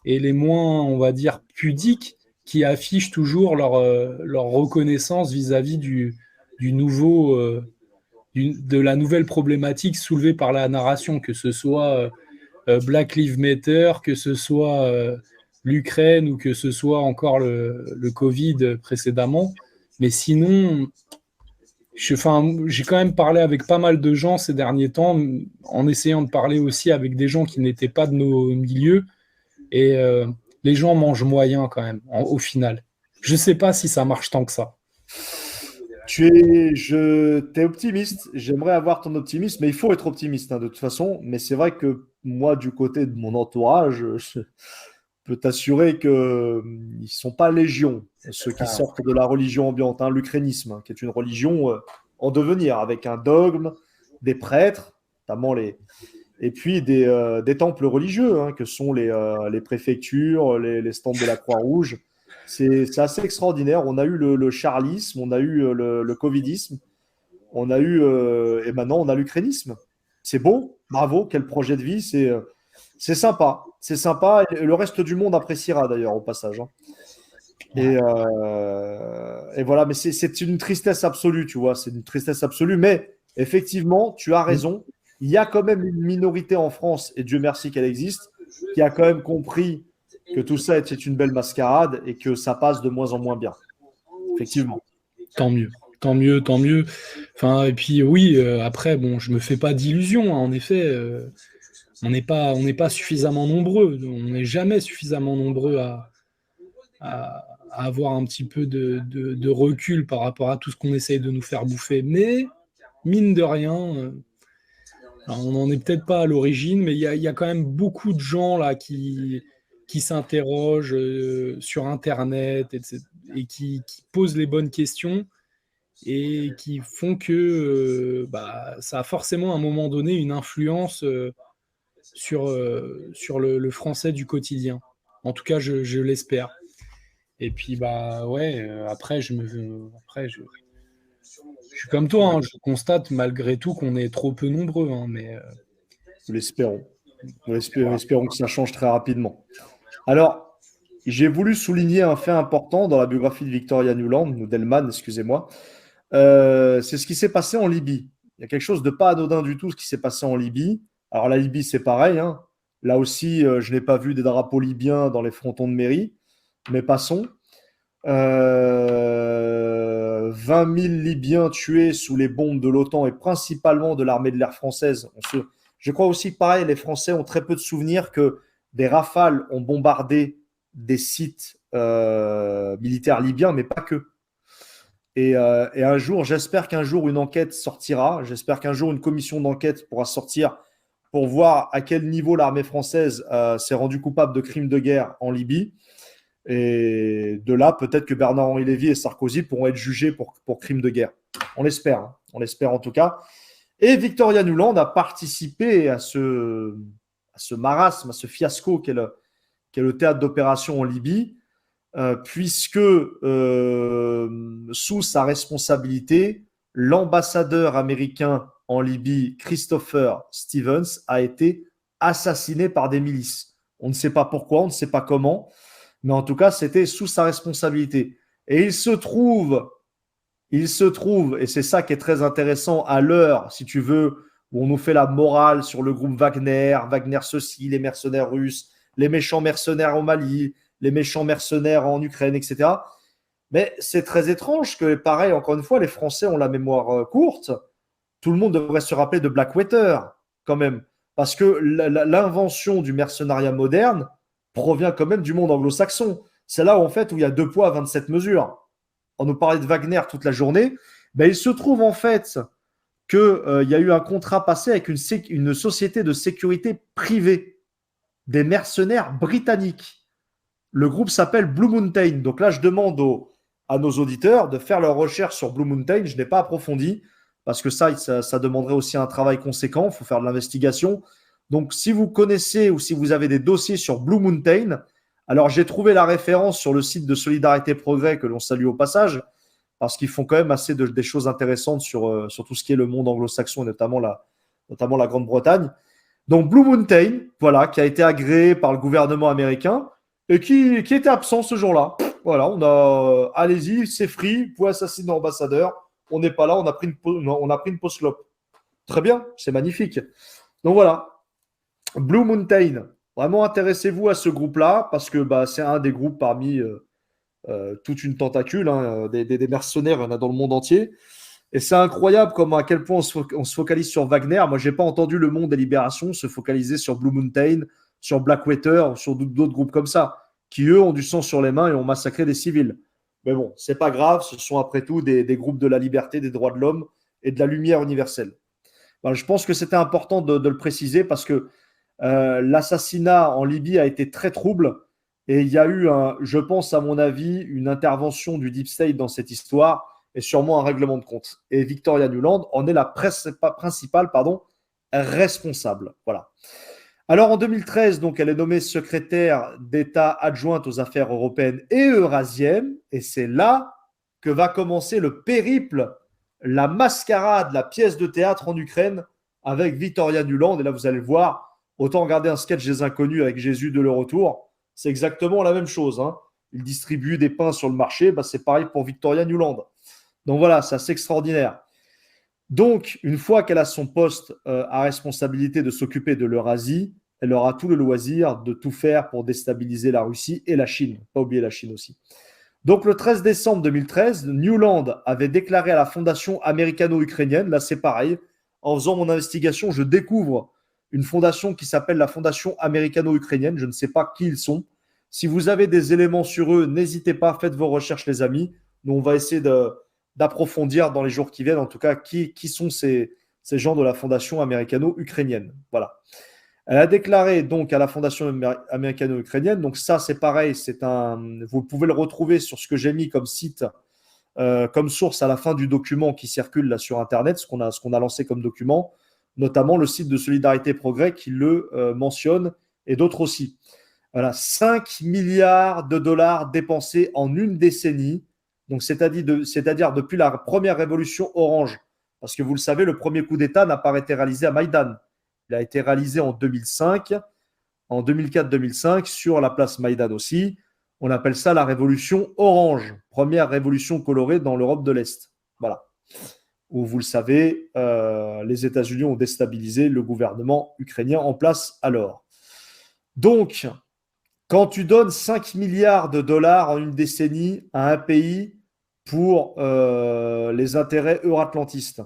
et les moins, on va dire, pudiques qui affichent toujours leur reconnaissance vis-à-vis du nouveau, de la nouvelle problématique soulevée par la narration, que ce soit Black Lives Matter, que ce soit l'Ukraine ou que ce soit encore le Covid précédemment. Mais sinon, j'ai quand même parlé avec pas mal de gens ces derniers temps, en essayant de parler aussi avec des gens qui n'étaient pas de nos milieux. Et les gens mangent moyen quand même, au final. Je ne sais pas si ça marche tant que ça. T'es optimiste. J'aimerais avoir ton optimisme, mais il faut être optimiste hein, de toute façon. Mais c'est vrai que moi, du côté de mon entourage, je peux t'assurer qu'ils ne sont pas légion, ceux qui Ah, sortent de la religion ambiante, hein, l'ukrainisme, hein, qui est une religion en devenir, avec un dogme, des prêtres, notamment et puis des temples religieux, hein, que sont les préfectures, les stands de la Croix-Rouge. C'est assez extraordinaire. On a eu le charlisme, on a eu le covidisme, on a eu, et maintenant on a l'ukrainisme. C'est beau, bravo, quel projet de vie, c'est sympa. C'est sympa, et le reste du monde appréciera d'ailleurs au passage, hein. ouais. Et voilà, mais c'est une tristesse absolue, tu vois, c'est une tristesse absolue. Mais effectivement, tu as Mm. raison. Il y a quand même une minorité en France, et Dieu merci qu'elle existe, qui a quand même compris que tout ça était une belle mascarade et que ça passe de moins en moins bien. Effectivement. Tant mieux, tant mieux, tant mieux. Enfin, et puis oui, après, bon, je me fais pas d'illusions, hein. En effet, on n'est pas suffisamment nombreux. On n'est jamais suffisamment nombreux à avoir un petit peu de recul par rapport à tout ce qu'on essaye de nous faire bouffer. Mais, mine de rien, alors, on n'en est peut-être pas à l'origine, mais il y a quand même beaucoup de gens là qui s'interrogent sur Internet et qui posent les bonnes questions et qui font que bah, ça a forcément à un moment donné une influence sur le français du quotidien. En tout cas, je l'espère. Et puis, bah ouais, je suis comme toi, hein, je constate malgré tout qu'on est trop peu nombreux, hein, mais Nous l'espérons. Espérons que ça change très rapidement. Alors, j'ai voulu souligner un fait important dans la biographie de Victoria Nuland, ou Delman, excusez-moi. C'est ce qui s'est passé en Libye. Il y a quelque chose de pas anodin du tout ce qui s'est passé en Libye. Alors la Libye, c'est pareil, hein. Là aussi, je n'ai pas vu des drapeaux libyens dans les frontons de mairie, mais passons. 20 000 Libyens tués sous les bombes de l'OTAN et principalement de l'armée de l'air française. Je crois aussi que pareil, les Français ont très peu de souvenirs que des rafales ont bombardé des sites militaires libyens, mais pas que. Et un jour, j'espère qu'un jour une enquête sortira. J'espère qu'un jour une commission d'enquête pourra sortir pour voir à quel niveau l'armée française s'est rendue coupable de crimes de guerre en Libye. Et de là, peut-être que Bernard-Henri Lévy et Sarkozy pourront être jugés pour crimes de guerre. On l'espère, hein. On l'espère en tout cas. Et Victoria Nuland a participé à ce marasme, à ce fiasco qu'est qui est le théâtre d'opération en Libye, puisque sous sa responsabilité, l'ambassadeur américain en Libye, Christopher Stevens, a été assassiné par des milices. On ne sait pas pourquoi, on ne sait pas comment, mais en tout cas, c'était sous sa responsabilité. Et il se trouve, et c'est ça qui est très intéressant à l'heure, si tu veux, où on nous fait la morale sur le groupe Wagner, Wagner ceci, les mercenaires russes, les méchants mercenaires au Mali, les méchants mercenaires en Ukraine, etc. Mais c'est très étrange que, pareil, encore une fois, les Français ont la mémoire courte. Tout le monde devrait se rappeler de Blackwater, quand même. Parce que l'invention du mercenariat moderne provient quand même du monde anglo-saxon. C'est là où, en fait, où il y a 2 poids, 27 mesures. On nous parlait de Wagner toute la journée. Ben, il se trouve, en fait, qu'il y a eu un contrat passé avec une société de sécurité privée, des mercenaires britanniques. Le groupe s'appelle Blue Mountain. Donc là, je demande à nos auditeurs de faire leur recherche sur Blue Mountain. Je n'ai pas approfondi parce que ça demanderait aussi un travail conséquent. Il faut faire de l'investigation. Donc, si vous connaissez ou si vous avez des dossiers sur Blue Mountain, alors j'ai trouvé la référence sur le site de Solidarité Progrès que l'on salue au passage parce qu'ils font quand même assez des choses intéressantes sur tout ce qui est le monde anglo-saxon et notamment la Grande-Bretagne. Donc, Blue Mountain, voilà, qui a été agréé par le gouvernement américain et qui était absent ce jour-là. Voilà, on a allez-y, c'est free, vous pouvez assassiner l'ambassadeur. On n'est pas là, on a pris une pause clope. Très bien, c'est magnifique. Donc voilà, Blue Mountain. Vraiment intéressez-vous à ce groupe-là parce que c'est un des groupes parmi toute une tentacule, hein, des mercenaires, il y en a dans le monde entier. Et c'est incroyable à quel point on se focalise sur Wagner. Moi, je n'ai pas entendu le Monde des Libérations se focaliser sur Blue Mountain, sur Blackwater, sur d'autres groupes comme ça, qui eux ont du sang sur les mains et ont massacré des civils. Mais bon, c'est pas grave, ce sont après tout des groupes de la liberté, des droits de l'homme et de la lumière universelle. Je pense que c'était important de le préciser parce que l'assassinat en Libye a été très trouble et il y a eu, je pense à mon avis, une intervention du Deep State dans cette histoire et sûrement un règlement de compte. Et Victoria Nuland en est la principale responsable. Voilà. Alors en 2013, donc, elle est nommée secrétaire d'État adjointe aux affaires européennes et eurasiennes, et c'est là que va commencer le périple, la mascarade, la pièce de théâtre en Ukraine avec Victoria Nuland. Et là, vous allez le voir, autant regarder un sketch des Inconnus avec Jésus de le retour, c'est exactement la même chose. Hein. Il distribue des pains sur le marché, c'est pareil pour Victoria Nuland. Donc voilà, c'est assez extraordinaire. Donc, une fois qu'elle a son poste à responsabilité de s'occuper de l'Eurasie, elle aura tout le loisir de tout faire pour déstabiliser la Russie et la Chine. Pas oublier la Chine aussi. Donc, le 13 décembre 2013, Nuland avait déclaré à la fondation américano-ukrainienne, là c'est pareil, en faisant mon investigation, je découvre une fondation qui s'appelle la fondation américano-ukrainienne, je ne sais pas qui ils sont. Si vous avez des éléments sur eux, n'hésitez pas, faites vos recherches les amis. Nous, on va essayer d'approfondir dans les jours qui viennent, en tout cas, qui sont ces gens de la fondation américano-ukrainienne. Voilà. Elle a déclaré donc à la fondation américano-ukrainienne, donc ça c'est pareil, vous pouvez le retrouver sur ce que j'ai mis comme site, comme source à la fin du document qui circule là sur Internet, ce qu'on a lancé comme document, notamment le site de Solidarité Progrès qui le mentionne et d'autres aussi. Voilà, 5 milliards de dollars dépensés en une décennie. Donc, c'est-à-dire depuis la première révolution orange. Parce que vous le savez, le premier coup d'État n'a pas été réalisé à Maïdan. Il a été réalisé en 2005, en 2004-2005, sur la place Maïdan aussi. On appelle ça la révolution orange, première révolution colorée dans l'Europe de l'Est. Voilà. Où, vous le savez, les États-Unis ont déstabilisé le gouvernement ukrainien en place alors. Donc, quand tu donnes 5 milliards de dollars en une décennie à un pays pour les intérêts euro-atlantistes,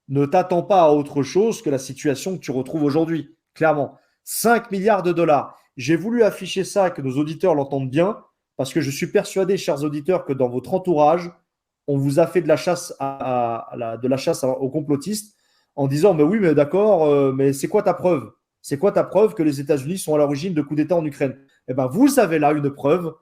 ne t'attends pas à autre chose que la situation que tu retrouves aujourd'hui. Clairement, 5 milliards de dollars. J'ai voulu afficher ça, que nos auditeurs l'entendent bien, parce que je suis persuadé, chers auditeurs, que dans votre entourage, on vous a fait de la chasse aux complotistes en disant « Mais oui, mais d'accord, mais c'est quoi ta preuve ? C'est quoi ta preuve que les États-Unis sont à l'origine de coups d'État en Ukraine ?» Eh bien, vous avez là une preuve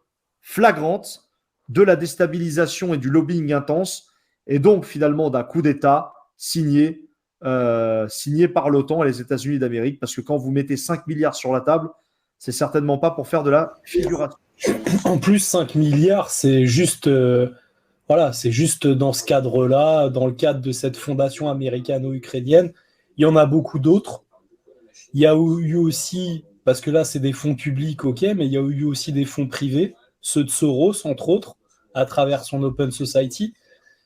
flagrante de la déstabilisation et du lobbying intense, et donc finalement d'un coup d'État signé par l'OTAN et les États-Unis d'Amérique, parce que quand vous mettez 5 milliards sur la table, C'est certainement pas pour faire de la figuration. En plus, 5 milliards, c'est juste, voilà, c'est juste dans ce cadre-là, dans le cadre de cette fondation américano-ukrainienne. Il y en a beaucoup d'autres. Il y a eu aussi, parce que là, c'est des fonds publics, ok, mais il y a eu aussi des fonds privés, ceux de Soros, entre autres, à travers son Open Society.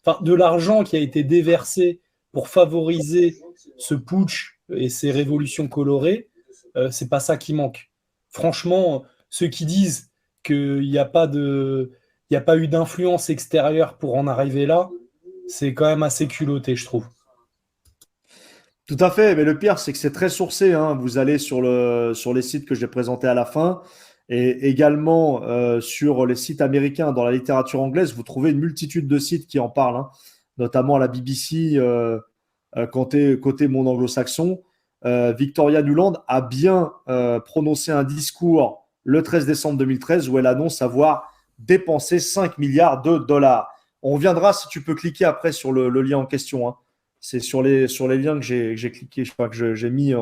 Enfin, de l'argent qui a été déversé pour favoriser ce putsch et ces révolutions colorées, c'est pas ça qui manque. Franchement, ceux qui disent qu'il n'y a pas il n'y a pas eu d'influence extérieure pour en arriver là, c'est quand même assez culotté, je trouve. Tout à fait, mais le pire, c'est que c'est très sourcé, hein. Vous allez sur les sites que j'ai présentés à la fin et également sur les sites américains dans la littérature anglaise, vous trouvez une multitude de sites qui en parlent, hein, notamment la BBC côté monde anglo-saxon. Victoria Nuland a bien prononcé un discours le 13 décembre 2013 où elle annonce avoir dépensé 5 milliards de dollars. On reviendra si tu peux cliquer après sur le lien en question, hein. C'est sur les liens que j'ai cliqué, je crois que j'ai mis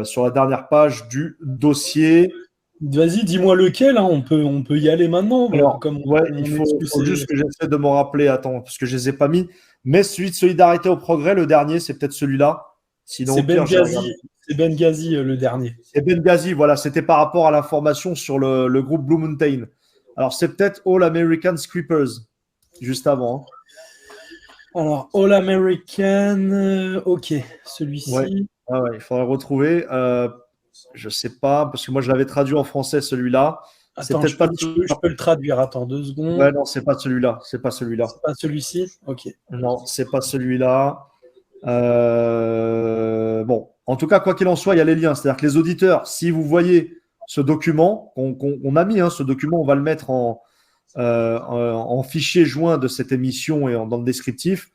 sur la dernière page du dossier. Vas-y, dis-moi lequel, hein, on peut y aller maintenant. Alors, Comme ouais, on il est faut juste que j'essaie de me rappeler, attends, parce que je les ai pas mis. Mais celui de Solidarité au Progrès, le dernier, c'est peut-être celui-là. Sinon, c'est au pire, j'ai regardé. C'est Benghazi le dernier. C'est Benghazi, voilà, c'était par rapport à l'information sur le groupe Blue Mountain. Alors, c'est peut-être All American Scrippers, juste avant, hein. Alors, All American, ok, celui-ci. Ouais. Ah ouais, il faudrait retrouver. Je sais pas, parce que moi je l'avais traduit en français celui-là. C'est Attends, peut-être pas je peux le traduire. Attends 2 secondes. Ouais, non, c'est pas celui-là. C'est pas celui-là. C'est pas celui-ci? Ok. Non, c'est pas celui-là. Bon, en tout cas, quoi qu'il en soit, il y a les liens. C'est-à-dire que les auditeurs, si vous voyez ce document qu'on a mis, hein, ce document, on va le mettre en fichier joint de cette émission et dans le descriptif.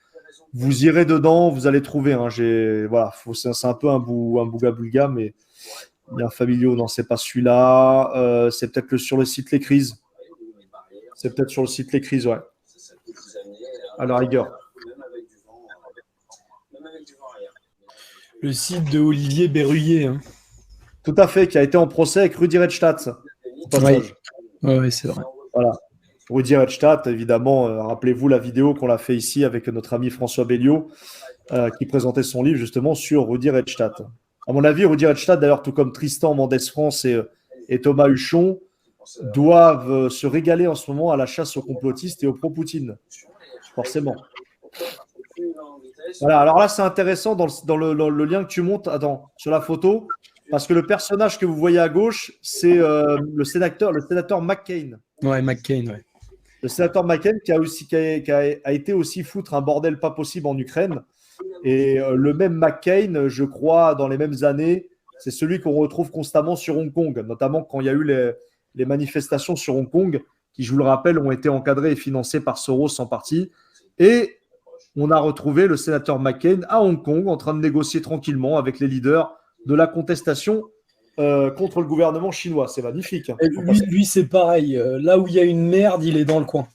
Vous irez dedans, vous allez trouver, hein, voilà, c'est un peu un bouga-boulga, mais bien familiaux, non, c'est pas celui-là. C'est peut-être sur le site Les Crises. C'est peut-être sur le site Les Crises, ouais. À la rigueur. Le site de Olivier Berruyer, hein. Tout à fait, qui a été en procès avec Rudi Redstadt. Oui, c'est vrai. Voilà. Rudi Redstadt, évidemment, rappelez-vous la vidéo qu'on a fait ici avec notre ami François Belliot, qui présentait son livre justement sur Rudi Redstadt. À mon avis, Rudi Redstadt, d'ailleurs, tout comme Tristan Mendès France et Thomas Huchon, doivent se régaler en ce moment à la chasse aux complotistes et aux pro-Poutine. Forcément. Voilà, alors là, c'est intéressant dans le lien que tu montes, attends, sur la photo, parce que le personnage que vous voyez à gauche, c'est le sénateur McCain. Ouais, McCain, ouais. Le sénateur McCain qui a été aussi foutre un bordel pas possible en Ukraine. Et le même McCain, je crois, dans les mêmes années, c'est celui qu'on retrouve constamment sur Hong Kong, notamment quand il y a eu les manifestations sur Hong Kong, qui, je vous le rappelle, ont été encadrées et financées par Soros en partie. Et on a retrouvé le sénateur McCain à Hong Kong en train de négocier tranquillement avec les leaders de la contestation contre le gouvernement chinois. C'est magnifique, hein. Lui c'est pareil. Là où il y a une merde, il est dans le coin.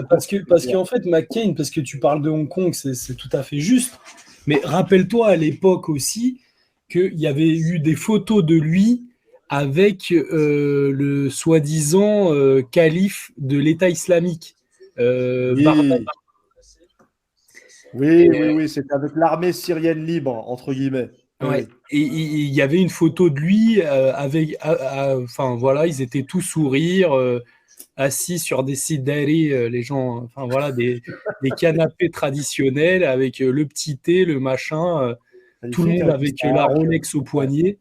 Parce qu'en fait, McCain, parce que tu parles de Hong Kong, c'est tout à fait juste. Mais rappelle-toi à l'époque aussi qu'il y avait eu des photos de lui avec le soi-disant calife de l'État islamique. Oui, c'était avec l'armée syrienne libre, entre guillemets. Ouais. Et il y avait une photo de lui avec, enfin voilà, ils étaient tous sourire, assis sur des sidari, les gens, enfin voilà, des canapés traditionnels avec le petit thé, le machin, tout le monde avec la Rolex au poignet.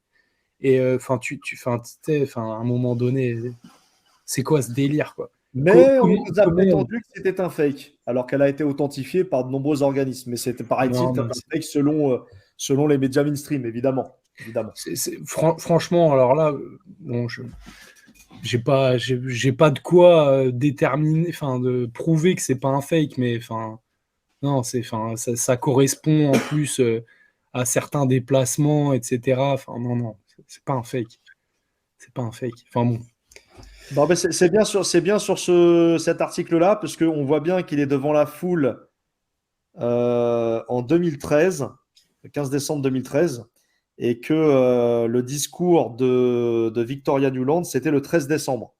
Et enfin, à un moment donné, c'est quoi ce délire, quoi? Mais on nous a prétendu que c'était un fake, alors qu'elle a été authentifiée par de nombreux organismes. Mais c'était, paraît-il, un fake selon les médias mainstream, évidemment. Franchement, alors là, bon, j'ai pas de quoi déterminer, enfin, de prouver que c'est pas un fake, mais enfin, non, ça correspond en plus à certains déplacements, etc. Enfin, non, c'est pas un fake. C'est pas un fake. Enfin bon. Non, mais c'est bien sur cet article-là, parce qu'on voit bien qu'il est devant la foule en 2013, le 15 décembre 2013, et que le discours de Victoria Nuland, c'était le 13 décembre.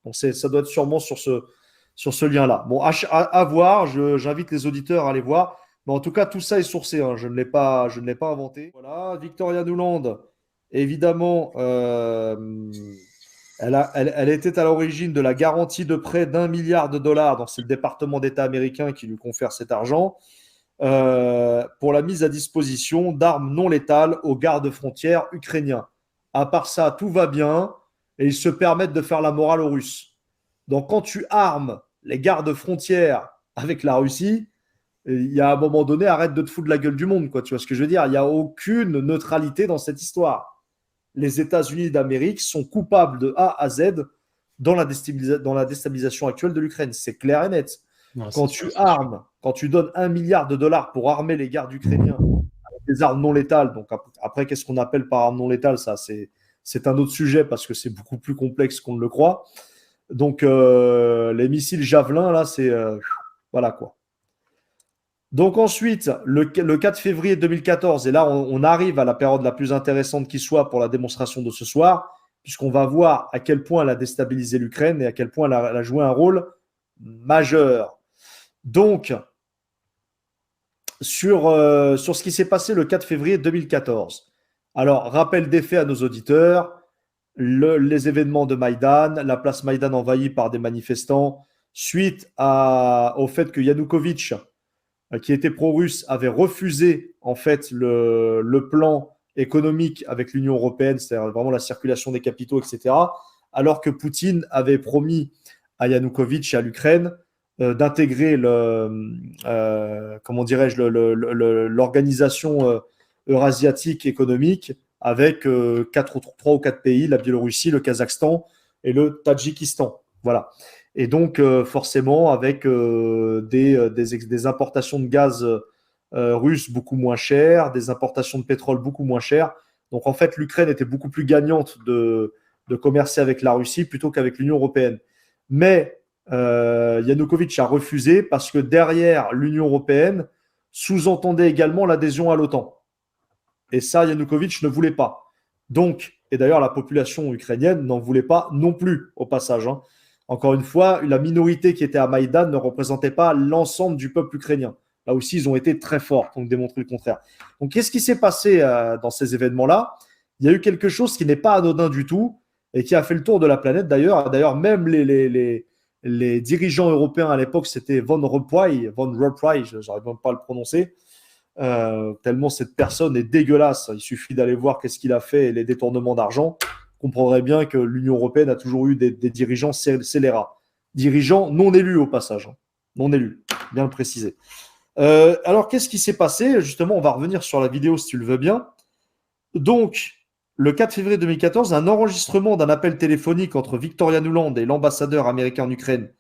Donc ça doit être sûrement sur ce lien-là. Bon, à voir, j'invite les auditeurs à aller voir. Mais en tout cas, tout ça est sourcé, hein. Je ne l'ai pas inventé. Voilà, Victoria Nuland, évidemment, elle était à l'origine de la garantie de prêt d'1 milliard de dollars. Donc c'est le département d'État américain qui lui confère cet argent pour la mise à disposition d'armes non létales aux gardes-frontières ukrainiens. À part ça, tout va bien et ils se permettent de faire la morale aux Russes. Donc quand tu armes les gardes-frontières avec la Russie, il y a un moment donné, arrête de te foutre de la gueule du monde, quoi. Tu vois ce que je veux dire? Il n'y a aucune neutralité dans cette histoire. Les États-Unis d'Amérique sont coupables de A à Z dans la déstabilisation actuelle de l'Ukraine. C'est clair et net. Non, Quand tu armes, quand tu donnes 1 milliard de dollars pour armer les gardes ukrainiens avec des armes non létales, donc après, qu'est-ce qu'on appelle par armes non létales? Ça, c'est un autre sujet parce que c'est beaucoup plus complexe qu'on ne le croit. Donc, les missiles Javelin, là, c'est. Voilà quoi. Donc ensuite, le 4 février 2014, et là on arrive à la période la plus intéressante qui soit pour la démonstration de ce soir, puisqu'on va voir à quel point elle a déstabilisé l'Ukraine et à quel point elle a joué un rôle majeur. Donc, sur ce qui s'est passé le 4 février 2014. Alors, rappel des faits à nos auditeurs, les événements de Maïdan, la place Maïdan envahie par des manifestants, suite au fait que Yanukovych, qui était pro-russe, avait refusé en fait le plan économique avec l'Union européenne, c'est-à-dire vraiment la circulation des capitaux, etc., alors que Poutine avait promis à Yanukovych et à l'Ukraine d'intégrer comment dirais-je, l'organisation eurasiatique économique avec 3 ou 4 pays, la Biélorussie, le Kazakhstan et le Tadjikistan. Voilà. Et donc, forcément, avec des importations de gaz russes beaucoup moins chères, des importations de pétrole beaucoup moins chères. Donc, en fait, l'Ukraine était beaucoup plus gagnante de commercer avec la Russie plutôt qu'avec l'Union européenne. Mais Yanukovych a refusé parce que derrière l'Union européenne sous-entendait également l'adhésion à l'OTAN. Et ça, Yanukovych ne voulait pas. Donc, et d'ailleurs, la population ukrainienne n'en voulait pas non plus, au passage, hein. Encore une fois, la minorité qui était à Maïdan ne représentait pas l'ensemble du peuple ukrainien. Là aussi, ils ont été très forts pour démontrer le contraire. Donc, qu'est-ce qui s'est passé dans ces événements-là? Il y a eu quelque chose qui n'est pas anodin du tout et qui a fait le tour de la planète d'ailleurs. D'ailleurs, même les dirigeants européens à l'époque, c'était Von Rompuy, je n'arrive même pas à le prononcer, tellement cette personne est dégueulasse. Il suffit d'aller voir qu'est-ce qu'il a fait et les détournements d'argent. Vous comprendrez bien que l'Union européenne a toujours eu des dirigeants scélérats. Dirigeants non élus au passage. Hein. Non élus, bien le préciser. Alors, qu'est-ce qui s'est passé? Justement, on va revenir sur la vidéo si tu le veux bien. Donc, le 4 février 2014, un enregistrement d'un appel téléphonique entre Victoria Nuland et l'ambassadeur américain en Ukraine,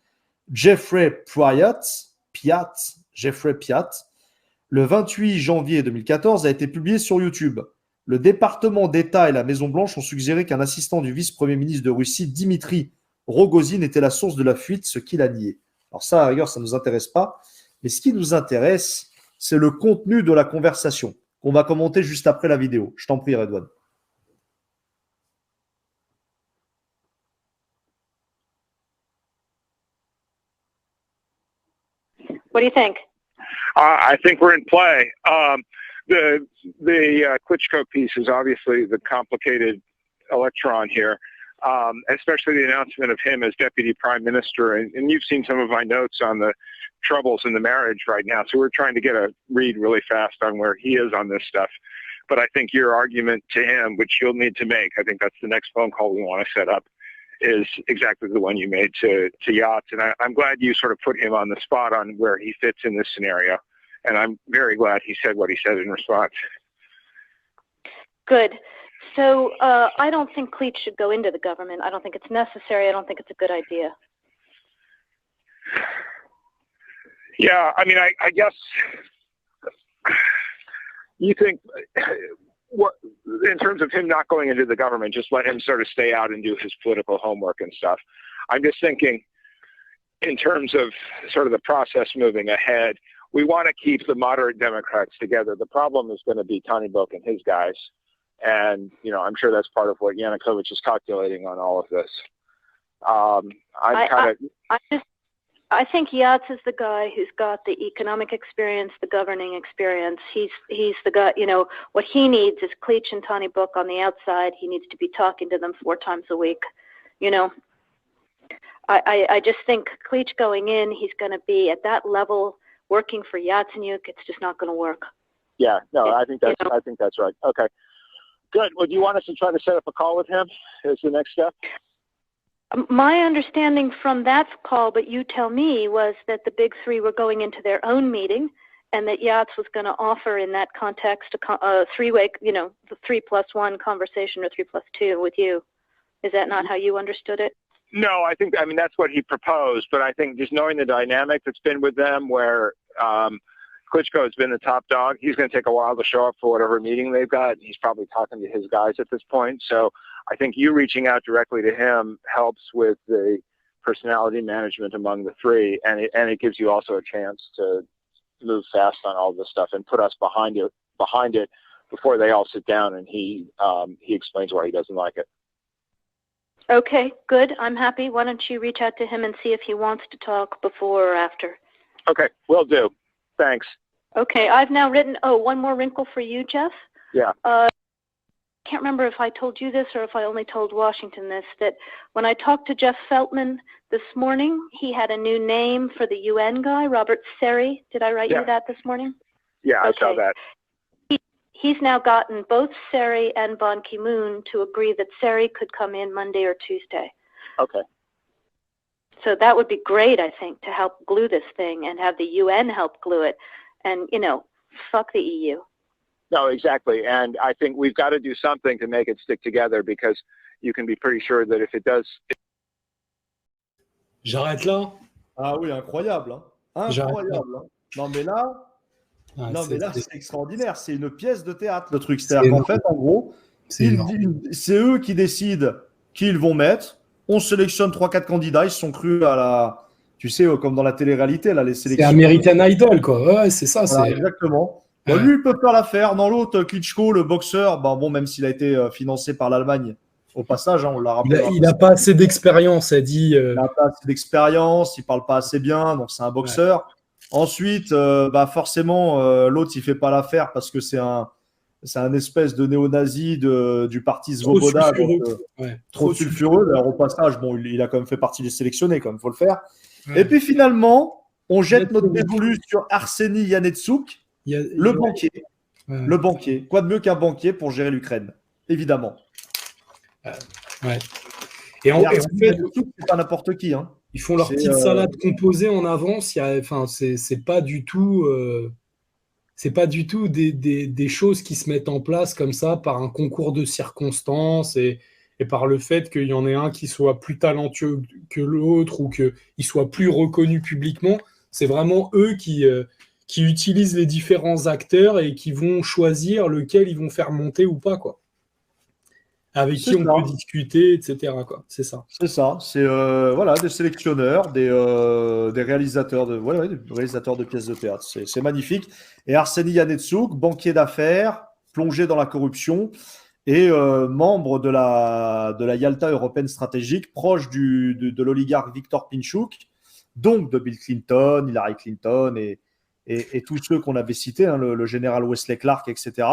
Jeffrey Piat, le 28 janvier 2014, a été publié sur YouTube. Le département d'État et la Maison-Blanche ont suggéré qu'un assistant du vice-premier ministre de Russie, Dimitri Rogozin, était la source de la fuite, ce qu'il a nié. Alors ça, à la rigueur, ça ne nous intéresse pas. Mais ce qui nous intéresse, c'est le contenu de la conversation qu'on va commenter juste après la vidéo. Je t'en prie, Redouane. What do you think? I think we're in play. The Klitschko piece is obviously the complicated electron here, especially the announcement of him as deputy prime minister. And you've seen some of my notes on the troubles in the marriage right now. So we're trying to get a read really fast on where he is on this stuff. But I think your argument to him, which you'll need to make, I think that's the next phone call we want to set up, is exactly the one you made to Yachts. And I'm glad you sort of put him on the spot on where he fits in this scenario. And I'm very glad he said what he said in response. Good. So I don't think Klitsch should go into the government. I don't think it's necessary. I don't think it's a good idea. Yeah, I mean, I guess you think what in terms of him not going into the government, just let him sort of stay out and do his political homework and stuff. I'm just thinking in terms of sort of the process moving ahead, we want to keep the moderate Democrats together. The problem is going to be Tony Book and his guys. And, I'm sure that's part of what Yanukovych is calculating on all of this. I think Yats is the guy who's got the economic experience, the governing experience. He's the guy, what he needs is Klitsch and Tony Book on the outside. He needs to be talking to them 4 times a week. I just think Klitsch going in, he's going to be at that level working for Yatsenyuk. It's just not going to work. Yeah, no, I think that's right. Okay, good. Well, do you want us to try to set up a call with him as the next step? My understanding from that call, but you tell me, was that the big 3 were going into their own meeting, and that Yats was going to offer in that context a 3-way, the 3+1 conversation or 3+2 with you. Is that not how you understood it? No, I mean, that's what he proposed, but I think just knowing the dynamic that's been with them where Klitschko has been the top dog, he's going to take a while to show up for whatever meeting they've got. He's probably talking to his guys at this point. So I think you reaching out directly to him helps with the personality management among the 3, and it gives you also a chance to move fast on all this stuff and put us behind it before they all sit down and he explains why he doesn't like it. Okay, good. I'm happy. Why don't you reach out to him and see if he wants to talk before or after? Okay, will do. Thanks. Okay, I've now written, one more wrinkle for you, Jeff. Yeah. I can't remember if I told you this or if I only told Washington this, that when I talked to Jeff Feltman this morning, he had a new name for the UN guy, Robert Seri. Did I write you that this morning? Yeah, I saw that. He's now gotten both Seri and Ban Ki-moon to agree that Seri could come in Monday or Tuesday. Okay. So that would be great, I think, to help glue this thing and have the UN help glue it. And, fuck the EU. No, exactly. And I think we've got to do something to make it stick together because you can be pretty sure that if it does... J'arrête là. Ah oui, incroyable. Hein. Incroyable. Hein. Non, mais là... c'est extraordinaire. C'est une pièce de théâtre, le truc. C'est-à-dire qu'en fait, en gros, c'est eux qui décident qui ils vont mettre. On sélectionne 3-4 candidats. Ils se sont crus à la... Tu sais, comme dans la télé-réalité, là, les sélections. C'est American Idol, quoi. Ouais, c'est ça. Voilà, exactement. Bon, lui, il peut faire l'affaire. Dans l'autre, Klitschko, le boxeur, même s'il a été financé par l'Allemagne, au passage, on l'a rappelé. Il n'a pas assez d'expérience, a dit. Il n'a pas assez d'expérience, il ne parle pas assez bien, donc c'est un boxeur. Ouais. Ensuite, forcément, l'autre, il ne fait pas l'affaire parce que c'est un espèce de néo-nazi du parti Svoboda. Trop sulfureux. Alors, au passage, il a quand même fait partie des sélectionnés, il faut le faire. Ouais. Et puis finalement, on jette notre dévolu sur Arseny Yanetsuk, le banquier. Ouais. Le banquier. Quoi de mieux qu'un banquier pour gérer l'Ukraine? Évidemment. Ouais. Et en fait, c'est pas n'importe qui. Hein. Ils font leur petite salade composée en avance. C'est pas du tout, des choses qui se mettent en place comme ça par un concours de circonstances et par le fait qu'il y en ait un qui soit plus talentueux que l'autre ou qu'il soit plus reconnu publiquement. C'est vraiment eux qui utilisent les différents acteurs et qui vont choisir lequel ils vont faire monter ou pas, quoi. Avec qui on peut discuter, etc. Quoi. C'est ça. C'est ça. C'est des sélectionneurs, des réalisateurs des réalisateurs de pièces de théâtre. C'est magnifique. Et Arseny Yanetsuk, banquier d'affaires, plongé dans la corruption et membre de la Yalta européenne stratégique, proche de l'oligarque Viktor Pinchuk, donc de Bill Clinton, Hillary Clinton et tous ceux qu'on avait cités, hein, le général Wesley Clark, etc.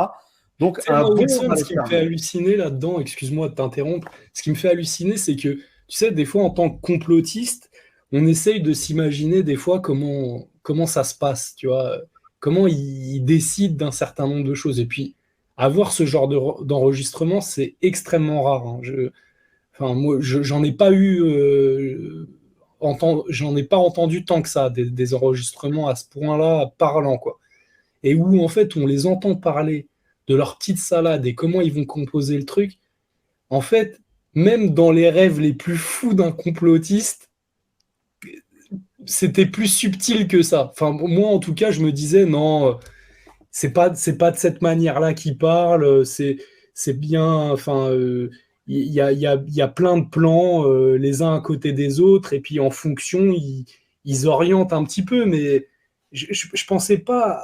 Donc, ce qui me fait halluciner là-dedans, excuse-moi de t'interrompre, ce qui me fait halluciner, c'est que, tu sais, des fois, en tant que complotiste, on essaye de s'imaginer des fois comment ça se passe, tu vois, comment ils décident d'un certain nombre de choses. Et puis, avoir ce genre d'enregistrement, c'est extrêmement rare. Hein. Moi, j'en ai pas j'en ai pas entendu tant que ça, des enregistrements à ce point-là parlants, quoi. Et où, en fait, on les entend parler de leur petite salade et comment ils vont composer le truc, en fait, même dans les rêves les plus fous d'un complotiste, c'était plus subtil que ça. Enfin, moi, en tout cas, je me disais, non, c'est pas de cette manière-là qu'ils parlent, c'est bien, enfin, il y a plein de plans, les uns à côté des autres, et puis en fonction, ils orientent un petit peu, mais je pensais pas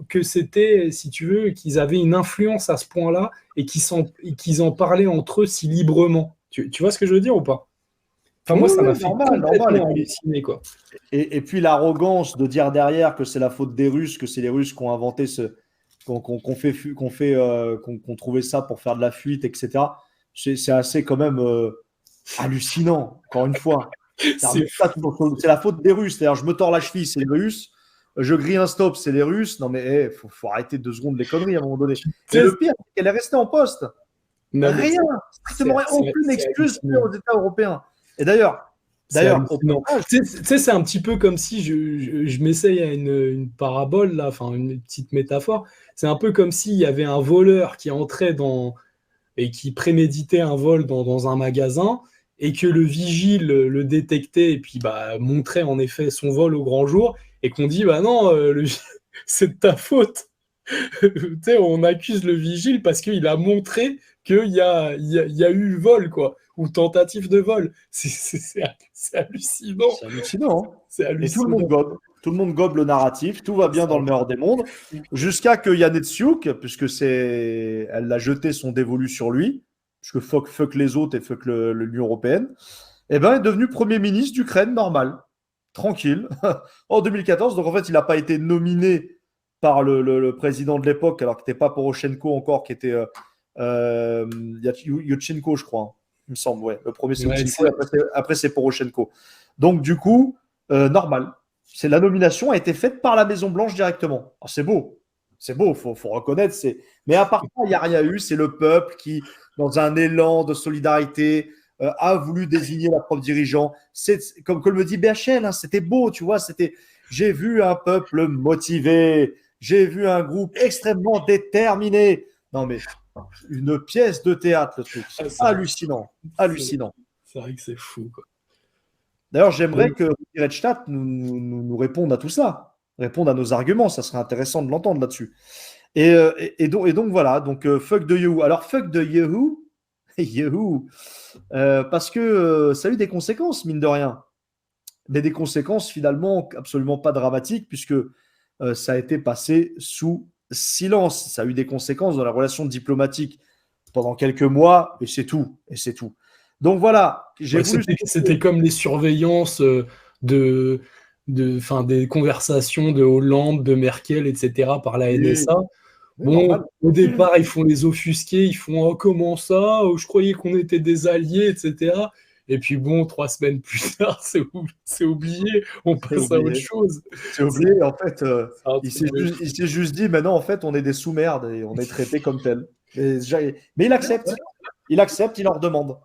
que c'était, si tu veux, qu'ils avaient une influence à ce point-là et qu'ils en parlaient entre eux si librement. Tu vois ce que je veux dire ou pas? Enfin, moi, ça m'a fait complètement halluciner, quoi. Et puis l'arrogance de dire derrière que c'est la faute des Russes, que c'est les Russes qui ont inventé qu'on trouvait ça pour faire de la fuite, etc. C'est assez quand même hallucinant, encore une fois. C'est la faute des Russes. C'est-à-dire, je me tords la cheville, c'est les Russes. Je grille un stop, c'est les Russes. Non, mais faut arrêter 2 secondes les conneries à un moment donné. Et le pire, c'est qu'elle est restée en poste. Rien. Strictement aucune excuse aux États européens. Et d'ailleurs, tu sais, c'est un petit peu comme si je m'essaye à une parabole, là, enfin une petite métaphore. C'est un peu comme s'il y avait un voleur qui entrait et qui préméditait un vol dans un magasin et que le vigile le détectait et puis montrait en effet son vol au grand jour et qu'on dit bah non, c'est de ta faute. On accuse le vigile parce qu'il a montré qu'il y a eu vol, quoi, ou tentative de vol. C'est hallucinant. C'est hallucinant. Hein. C'est hallucinant. Et tout le monde gobe le narratif, tout va bien dans le meilleur des mondes, jusqu'à que Yannetsiouk, puisque elle a jeté son dévolu sur lui, puisque fuck les autres et fuck l'Union européenne, est devenu Premier ministre d'Ukraine normal, tranquille, en 2014. Donc en fait, il n'a pas été nominé par le président de l'époque, alors que n'était pas Poroshenko encore, qui était Yutchenko, je crois. Il me semble, ouais. Le premier, c'est Yutchenko, après, c'est Poroshenko. Donc, du coup, normal. La nomination a été faite par la Maison-Blanche directement. Alors, c'est beau. C'est beau, faut reconnaître. Mais à part ça, il n'y a rien eu. C'est le peuple qui, dans un élan de solidarité, a voulu désigner la propre dirigeant. Comme le dit BHL, hein, c'était beau, tu vois. J'ai vu un peuple motivé. J'ai vu un groupe extrêmement déterminé. Non, mais une pièce de théâtre, le truc. C'est hallucinant. Hallucinant. C'est vrai que c'est fou, quoi. D'ailleurs, j'aimerais que Redstadt nous réponde à tout ça, réponde à nos arguments. Ça serait intéressant de l'entendre là-dessus. Et donc, voilà. Donc, fuck de Yahoo. Alors, fuck de Yahoo, parce que ça a eu des conséquences, mine de rien. Mais des conséquences, finalement, absolument pas dramatiques, puisque ça a été passé sous silence. Ça a eu des conséquences dans la relation diplomatique pendant quelques mois, et c'est tout. Donc voilà. C'était comme les surveillances des conversations de Hollande, de Merkel, etc. par la NSA. Bon, au départ, ils font les offusqués, ils font comment ça? Je croyais qu'on était des alliés, etc. Et puis bon, 3 semaines plus tard, c'est oublié, on passe à autre chose. C'est oublié, en fait, il s'est juste dit, maintenant, en fait, on est des sous-merdes et on est traités comme tels. Mais il accepte, il leur demande.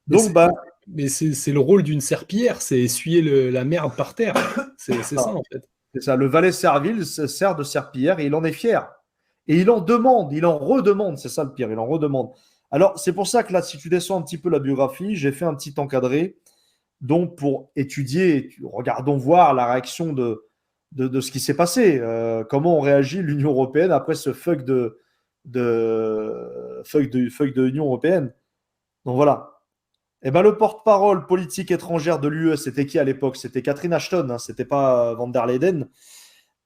Donc, mais c'est le rôle d'une serpillière, c'est essuyer la merde par terre. C'est ça, en fait. C'est ça, le valet Serville sert de serpillière et il en est fier. Et il en demande, il en redemande, c'est ça le pire, il en redemande. Alors, c'est pour ça que là, si tu descends un petit peu la biographie, j'ai fait un petit encadré, donc pour étudier, regardons voir la réaction de ce qui s'est passé. Comment on réagit l'Union européenne après ce fuck de l'Union européenne. Donc voilà. Eh ben, le porte-parole politique étrangère de l'UE, c'était qui à l'époque? C'était Catherine Ashton, hein, c'était pas Van der Leyen.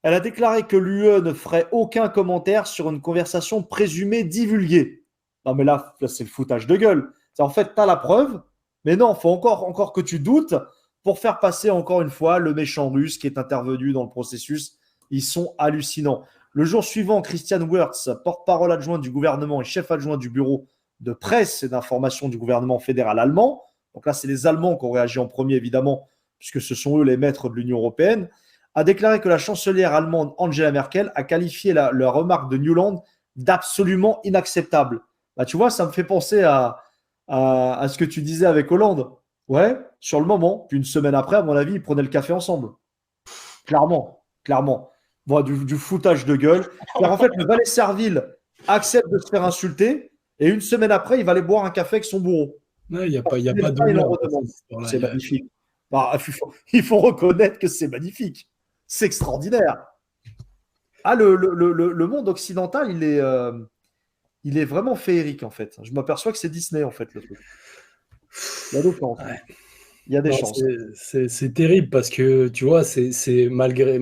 Elle a déclaré que l'UE ne ferait aucun commentaire sur une conversation présumée divulguée. Non, mais là c'est le foutage de gueule. En fait, tu as la preuve, mais non, il faut encore que tu doutes pour faire passer encore une fois le méchant russe qui est intervenu dans le processus. Ils sont hallucinants. Le jour suivant, Christian Wirtz, porte-parole adjoint du gouvernement et chef adjoint du bureau de presse et d'information du gouvernement fédéral allemand, donc là, c'est les Allemands qui ont réagi en premier, évidemment, puisque ce sont eux les maîtres de l'Union européenne, a déclaré que la chancelière allemande Angela Merkel a qualifié la remarque de Newland d'absolument inacceptable. Bah, tu vois, ça me fait penser à ce que tu disais avec Hollande. Ouais, sur le moment. Puis une semaine après, à mon avis, ils prenaient le café ensemble. Clairement. Bon, du foutage de gueule. Car en fait, le valet Serville accepte de se faire insulter et une semaine après, il va aller boire un café avec son bourreau. Il n'y a pas de... C'est magnifique. Bah, il faut reconnaître que c'est magnifique. C'est extraordinaire. Ah, le monde occidental, il est vraiment féerique, en fait. Je m'aperçois que c'est Disney, en fait, le truc. La défense. Il y a des Non, chances. c'est terrible parce que, tu vois, c'est malgré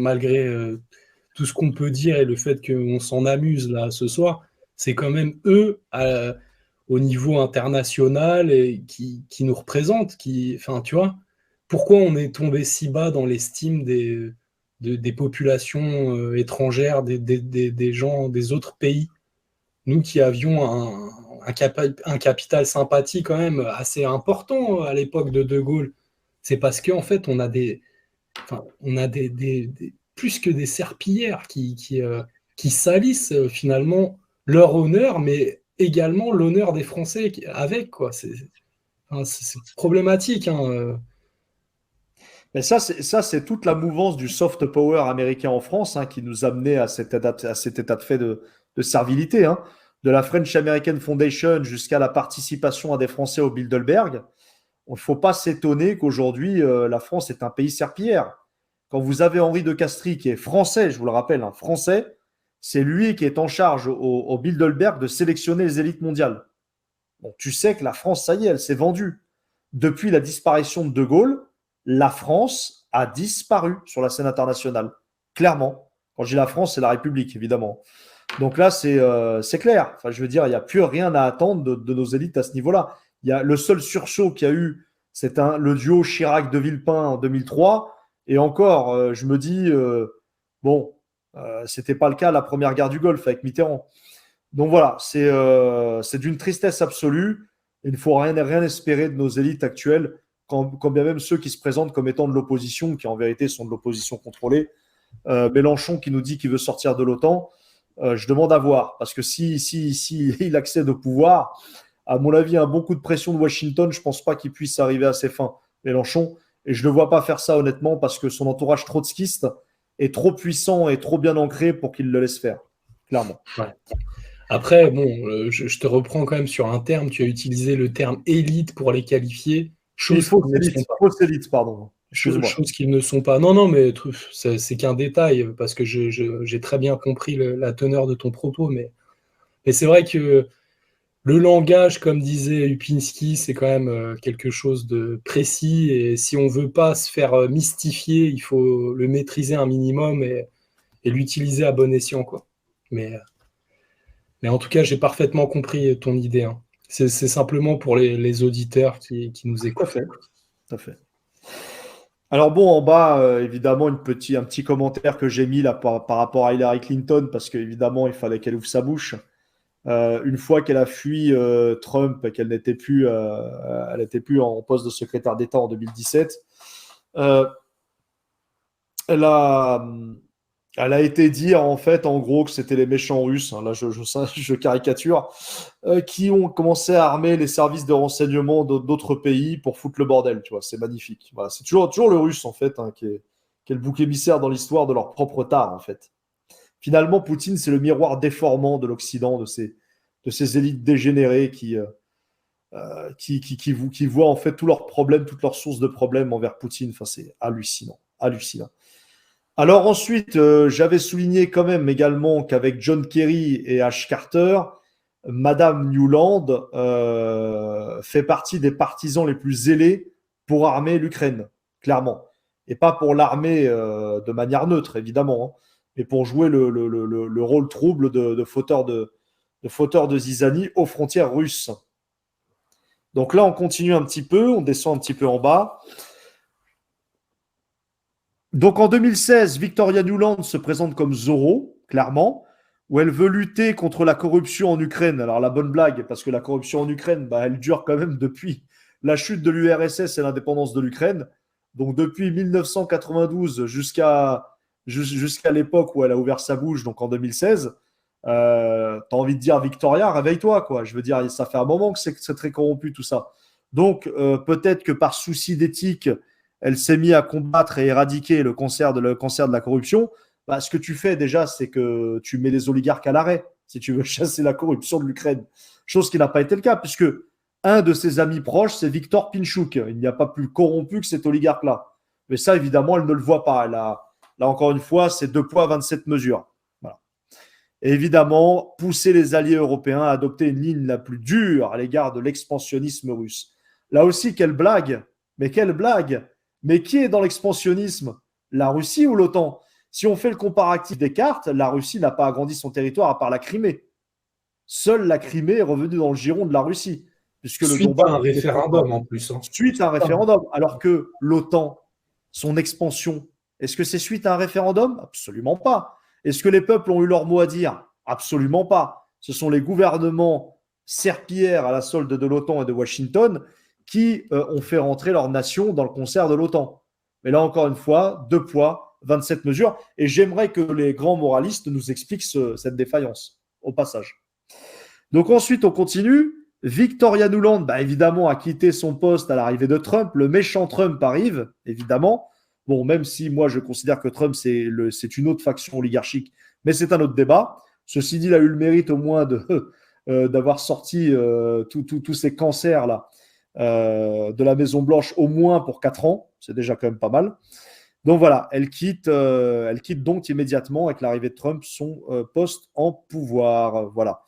tout ce qu'on peut dire et le fait qu'on s'en amuse là ce soir, c'est quand même eux, au niveau international, et qui nous représentent. Enfin, tu vois, pourquoi on est tombé si bas dans l'estime des populations étrangères, des gens des autres pays? Nous qui avions un capital sympathie quand même assez important à l'époque de De Gaulle, c'est parce qu'en fait, on a plus que des serpillères qui salissent finalement leur honneur, mais également l'honneur des Français avec, quoi. C'est problématique, hein. Mais ça, c'est toute la mouvance du soft power américain en France, hein, qui nous amenait à cet état de fait de servilité, hein. De la French American Foundation jusqu'à la participation à des Français au Bilderberg. Il ne faut pas s'étonner qu'aujourd'hui, la France est un pays serpillière. Quand vous avez Henri de Castries, qui est français, je vous le rappelle, un français, c'est lui qui est en charge au Bilderberg de sélectionner les élites mondiales. Donc tu sais que la France, ça y est, elle s'est vendue. Depuis la disparition de De Gaulle, la France a disparu sur la scène internationale. Clairement. Quand je dis la France, c'est la République, évidemment. Donc là, c'est clair. Enfin, je veux dire, il n'y a plus rien à attendre de nos élites à ce niveau-là. Il y a le seul sursaut qu'il y a eu, c'est le duo Chirac-de Villepin en 2003. Et encore, je me dis, bon, c'était pas le cas à la première guerre du Golfe avec Mitterrand. Donc voilà, c'est d'une tristesse absolue. Il ne faut rien espérer de nos élites actuelles, quand bien même ceux qui se présentent comme étant de l'opposition, qui en vérité sont de l'opposition contrôlée. Mélenchon qui nous dit qu'il veut sortir de l'OTAN, je demande à voir. Parce que si il accède au pouvoir, à mon avis, un bon coup de pression de Washington, je ne pense pas qu'il puisse arriver à ses fins, Mélenchon. Et je ne le vois pas faire ça, honnêtement, parce que son entourage trotskiste est trop puissant et trop bien ancré pour qu'il le laisse faire, clairement. Ouais. Après, bon, je te reprends quand même sur un terme. Tu as utilisé le terme élite pour les qualifier. Fausse élite, pardon. Excuse-moi. Choses qu'ils ne sont pas. Non, non, mais c'est qu'un détail, parce que j'ai très bien compris la teneur de ton propos. Mais c'est vrai que le langage, comme disait Upinski, c'est quand même quelque chose de précis. Et si on ne veut pas se faire mystifier, il faut le maîtriser un minimum et l'utiliser à bon escient, quoi. Mais en tout cas, j'ai parfaitement compris ton idée, hein. C'est simplement pour les auditeurs qui nous écoutent. Tout à fait. Alors bon, en bas, évidemment, un petit commentaire que j'ai mis là par rapport à Hillary Clinton, parce qu'évidemment, il fallait qu'elle ouvre sa bouche. Une fois qu'elle a fui Trump et qu'elle n'était plus, elle n'était plus en poste de secrétaire d'État en 2017, elle a été dire en fait, en gros, que c'était les méchants Russes, hein, là je caricature, qui ont commencé à armer les services de renseignement d'autres pays pour foutre le bordel. Tu vois, c'est magnifique. Voilà, c'est toujours le Russe en fait, hein, qui est le bouc émissaire dans l'histoire de leur propre tard en fait. Finalement, Poutine, c'est le miroir déformant de l'Occident, de ces élites dégénérées qui voient en fait tous leurs problèmes, toutes leurs sources de problèmes envers Poutine. Enfin, c'est hallucinant, hallucinant. Alors ensuite, j'avais souligné quand même également qu'avec John Kerry et Ash Carter, Madame Newland fait partie des partisans les plus zélés pour armer l'Ukraine, clairement. Et pas pour l'armer de manière neutre, évidemment, hein, mais pour jouer le rôle trouble de fauteur de zizanie aux frontières russes. Donc là, on continue un petit peu, on descend un petit peu en bas. Donc en 2016, Victoria Nuland se présente comme Zorro, clairement, où elle veut lutter contre la corruption en Ukraine. Alors la bonne blague, parce que la corruption en Ukraine, elle dure quand même depuis la chute de l'URSS et l'indépendance de l'Ukraine. Donc depuis 1992 jusqu'à l'époque où elle a ouvert sa bouche, donc en 2016, t'as envie de dire Victoria, réveille-toi, quoi. Je veux dire, ça fait un moment que c'est très corrompu tout ça. Donc peut-être que par souci d'éthique, elle s'est mise à combattre et éradiquer le cancer de la corruption. Bah, ce que tu fais déjà, c'est que tu mets les oligarques à l'arrêt si tu veux chasser la corruption de l'Ukraine. Chose qui n'a pas été le cas, puisque un de ses amis proches, c'est Viktor Pinchuk. Il n'y a pas plus corrompu que cet oligarque-là. Mais ça, évidemment, elle ne le voit pas. Là, encore une fois, c'est 2 poids, 27 mesures. Voilà. Et évidemment, pousser les alliés européens à adopter une ligne la plus dure à l'égard de l'expansionnisme russe. Là aussi, quelle blague Mais quelle blague! Mais qui est dans l'expansionnisme? La Russie ou l'OTAN? Si on fait le comparatif des cartes, la Russie n'a pas agrandi son territoire à part la Crimée. Seule la Crimée est revenue dans le giron de la Russie. Puisque le Suite à un Donbass référendum en plus. Hein. suite à un référendum. Alors que l'OTAN, son expansion, est-ce que c'est suite à un référendum? Absolument pas. Est-ce que les peuples ont eu leur mot à dire? Absolument pas. Ce sont les gouvernements serpillères à la solde de l'OTAN et de Washington qui ont fait rentrer leur nation dans le concert de l'OTAN. Mais là, encore une fois, 2 poids, 27 mesures. Et j'aimerais que les grands moralistes nous expliquent cette défaillance, au passage. Donc ensuite, on continue. Victoria Nuland, évidemment, a quitté son poste à l'arrivée de Trump. Le méchant Trump arrive, évidemment. Bon, même si moi, je considère que Trump, c'est une autre faction oligarchique, mais c'est un autre débat. Ceci dit, il a eu le mérite au moins d'avoir sorti tous ces cancers-là de la Maison-Blanche au moins pour 4 ans. C'est déjà quand même pas mal. Donc voilà, elle quitte donc immédiatement, avec l'arrivée de Trump, son poste en pouvoir. Voilà.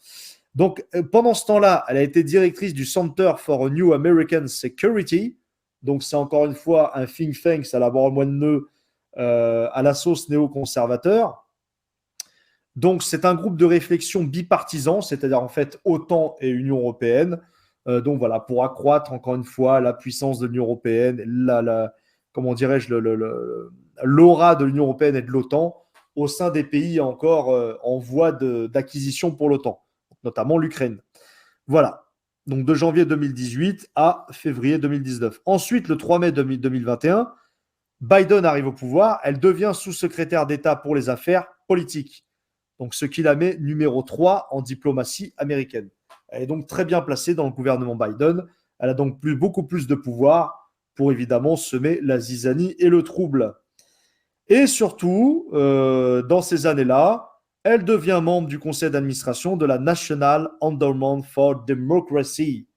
Donc, pendant ce temps-là, elle a été directrice du Center for a New American Security. Donc, c'est encore une fois un think tank, ça la au moins de nœuds à la sauce néoconservateur. Donc, c'est un groupe de réflexion bipartisan, c'est-à-dire en fait OTAN et Union européenne. Donc, voilà, pour accroître encore une fois la puissance de l'Union européenne, comment dirais-je, l'aura de l'Union européenne et de l'OTAN au sein des pays encore en voie d'acquisition pour l'OTAN, notamment l'Ukraine. Voilà. Donc de janvier 2018 à février 2019. Ensuite, le 3 mai 2021, Biden arrive au pouvoir. Elle devient sous-secrétaire d'État pour les affaires politiques. Donc ce qui la met numéro 3 en diplomatie américaine. Elle est donc très bien placée dans le gouvernement Biden. Elle a donc beaucoup plus de pouvoir pour évidemment semer la zizanie et le trouble. Et surtout, dans ces années-là, elle devient membre du conseil d'administration de la National Endowment for Democracy.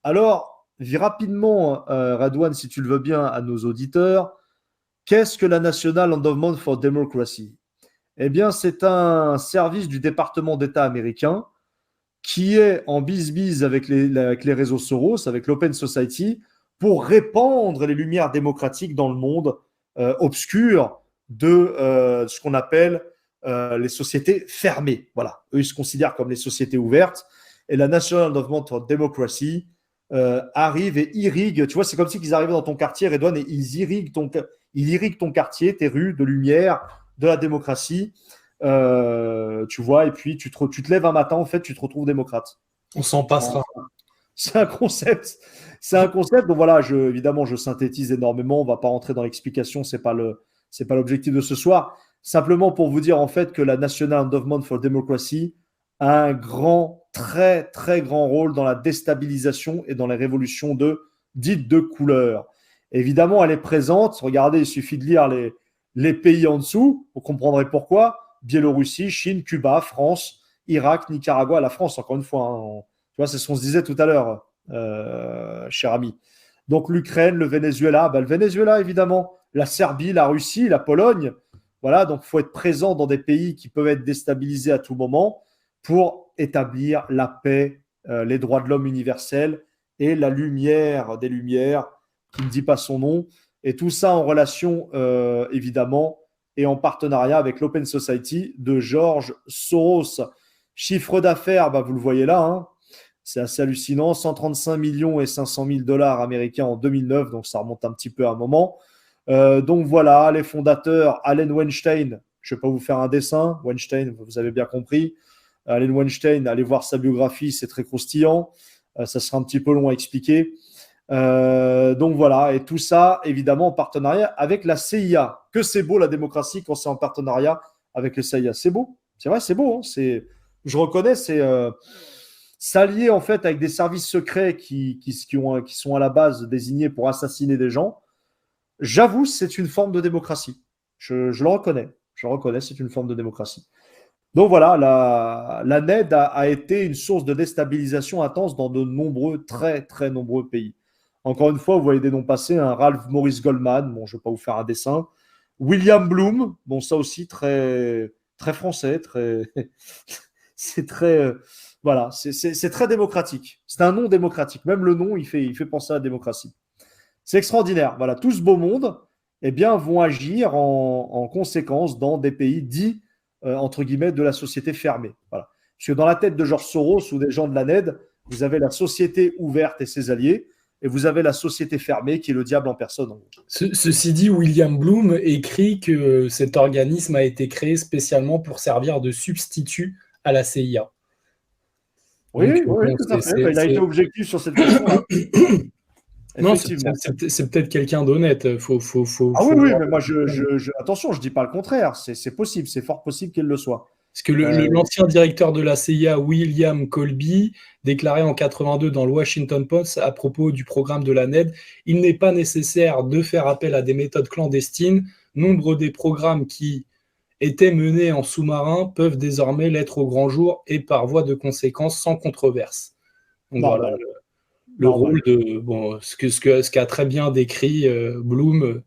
Alors, rapidement, Radouane, si tu le veux bien, à nos auditeurs, qu'est-ce que la National Endowment for Democracy? Eh bien, c'est un service du département d'État américain qui est en bise-bise avec les réseaux Soros, avec l'Open Society, pour répandre les lumières démocratiques dans le monde obscur de ce qu'on appelle les sociétés fermées. Voilà. Eux, ils se considèrent comme les sociétés ouvertes. Et la National Endowment for Democracy arrive et irrigue. Tu vois, c'est comme si ils arrivaient dans ton quartier, Redouane, et ils irriguent ton quartier, tes rues de lumière, de la démocratie. Tu vois, et puis tu te lèves un matin, en fait, tu te retrouves démocrate. On s'en passera. C'est un concept. C'est un concept. Donc voilà, évidemment, je synthétise énormément. On ne va pas rentrer dans l'explication. C'est pas l'objectif de ce soir. Simplement pour vous dire en fait que la National Endowment for Democracy a un très très grand rôle dans la déstabilisation et dans les révolutions dites de couleur. Évidemment, elle est présente. Regardez, il suffit de lire les pays en dessous. Vous comprendrez pourquoi. Biélorussie, Chine, Cuba, France, Irak, Nicaragua, la France, encore une fois. Tu vois, c'est ce qu'on se disait tout à l'heure, cher ami. Donc l'Ukraine, le Venezuela, le Venezuela évidemment, la Serbie, la Russie, la Pologne. Voilà, donc il faut être présent dans des pays qui peuvent être déstabilisés à tout moment pour établir la paix, les droits de l'homme universels et la lumière des lumières, qui ne dit pas son nom. Et tout ça en relation, évidemment, et en partenariat avec l'Open Society de George Soros. Chiffre d'affaires, vous le voyez là, hein, c'est assez hallucinant, 135 millions et 500 000 dollars américains en 2009, donc ça remonte un petit peu à un moment. Donc voilà, les fondateurs, Allen Weinstein, je ne vais pas vous faire un dessin, Weinstein, vous avez bien compris. Allen Weinstein, allez voir sa biographie, c'est très croustillant, ça sera un petit peu long à expliquer. Donc voilà, et tout ça évidemment en partenariat avec la CIA. Que c'est beau la démocratie quand c'est en partenariat avec la CIA. C'est beau, c'est vrai, c'est beau. Hein, je reconnais, c'est s'allier en fait avec des services secrets qui sont à la base désignés pour assassiner des gens. J'avoue, c'est une forme de démocratie. Je le reconnais. Je le reconnais, c'est une forme de démocratie. Donc voilà, la NED a été une source de déstabilisation intense dans de nombreux, très, très nombreux pays. Encore une fois, vous voyez des noms passer, hein, Ralph Maurice Goldman, bon, je ne vais pas vous faire un dessin. William Bloom, bon, ça aussi, très, très français, c'est très, voilà, c'est très démocratique. C'est un nom démocratique. Même le nom, il fait penser à la démocratie. C'est extraordinaire. Voilà, tout ce beau monde vont agir en conséquence dans des pays dits, entre guillemets, de la société fermée. Voilà. Parce que dans la tête de George Soros ou des gens de la NED, vous avez la société ouverte et ses alliés, et vous avez la société fermée qui est le diable en personne. Ceci dit, William Bloom écrit que cet organisme a été créé spécialement pour servir de substitut à la CIA. Oui, tout à fait. Il a été objectif sur cette question-là. Non, c'est peut-être quelqu'un d'honnête. Oui, mais moi, attention, je ne dis pas le contraire. C'est possible, c'est fort possible qu'il le soit. Parce que l'ancien directeur de la CIA, William Colby, déclarait en 82 dans le Washington Post à propos du programme de la NED, « Il n'est pas nécessaire de faire appel à des méthodes clandestines. Nombre des programmes qui étaient menés en sous-marin peuvent désormais l'être au grand jour et par voie de conséquence sans controverse. » Donc voilà le rôle de ce qu'a très bien décrit Bloom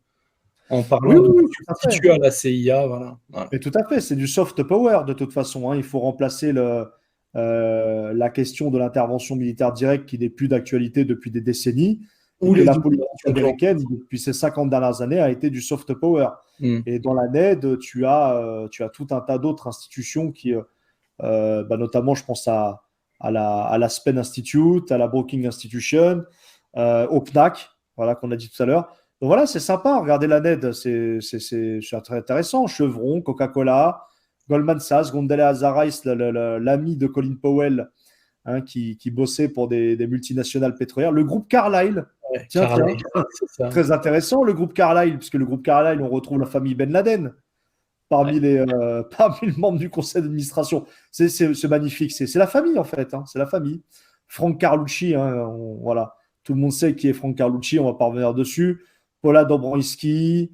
en parlant de substitut à la CIA. Voilà. Mais tout à fait, c'est du soft power de toute façon. Il faut remplacer la question de l'intervention militaire directe qui n'est plus d'actualité depuis des décennies. Ou la politique américaine, depuis ces 50 dernières années, a été du soft power. Et dans la NED, tu as tout un tas d'autres institutions qui, notamment, je pense à la Spen Institute, à la Brookings Institution, au PNAC, voilà, qu'on a dit tout à l'heure. Donc voilà, c'est sympa, regardez la NED, c'est très intéressant. Chevron, Coca-Cola, Goldman Sachs, Condoleezza Rice, l'ami de Colin Powell, qui bossait pour des multinationales pétrolières. Le groupe Carlyle, très intéressant, le groupe Carlyle, puisque le groupe Carlyle, on retrouve la famille Ben Laden parmi les membres du conseil d'administration. C'est magnifique, c'est la famille en fait, c'est la famille. Frank Carlucci, voilà, tout le monde sait qui est Frank Carlucci, on va pas revenir dessus. Paula Dobrowski,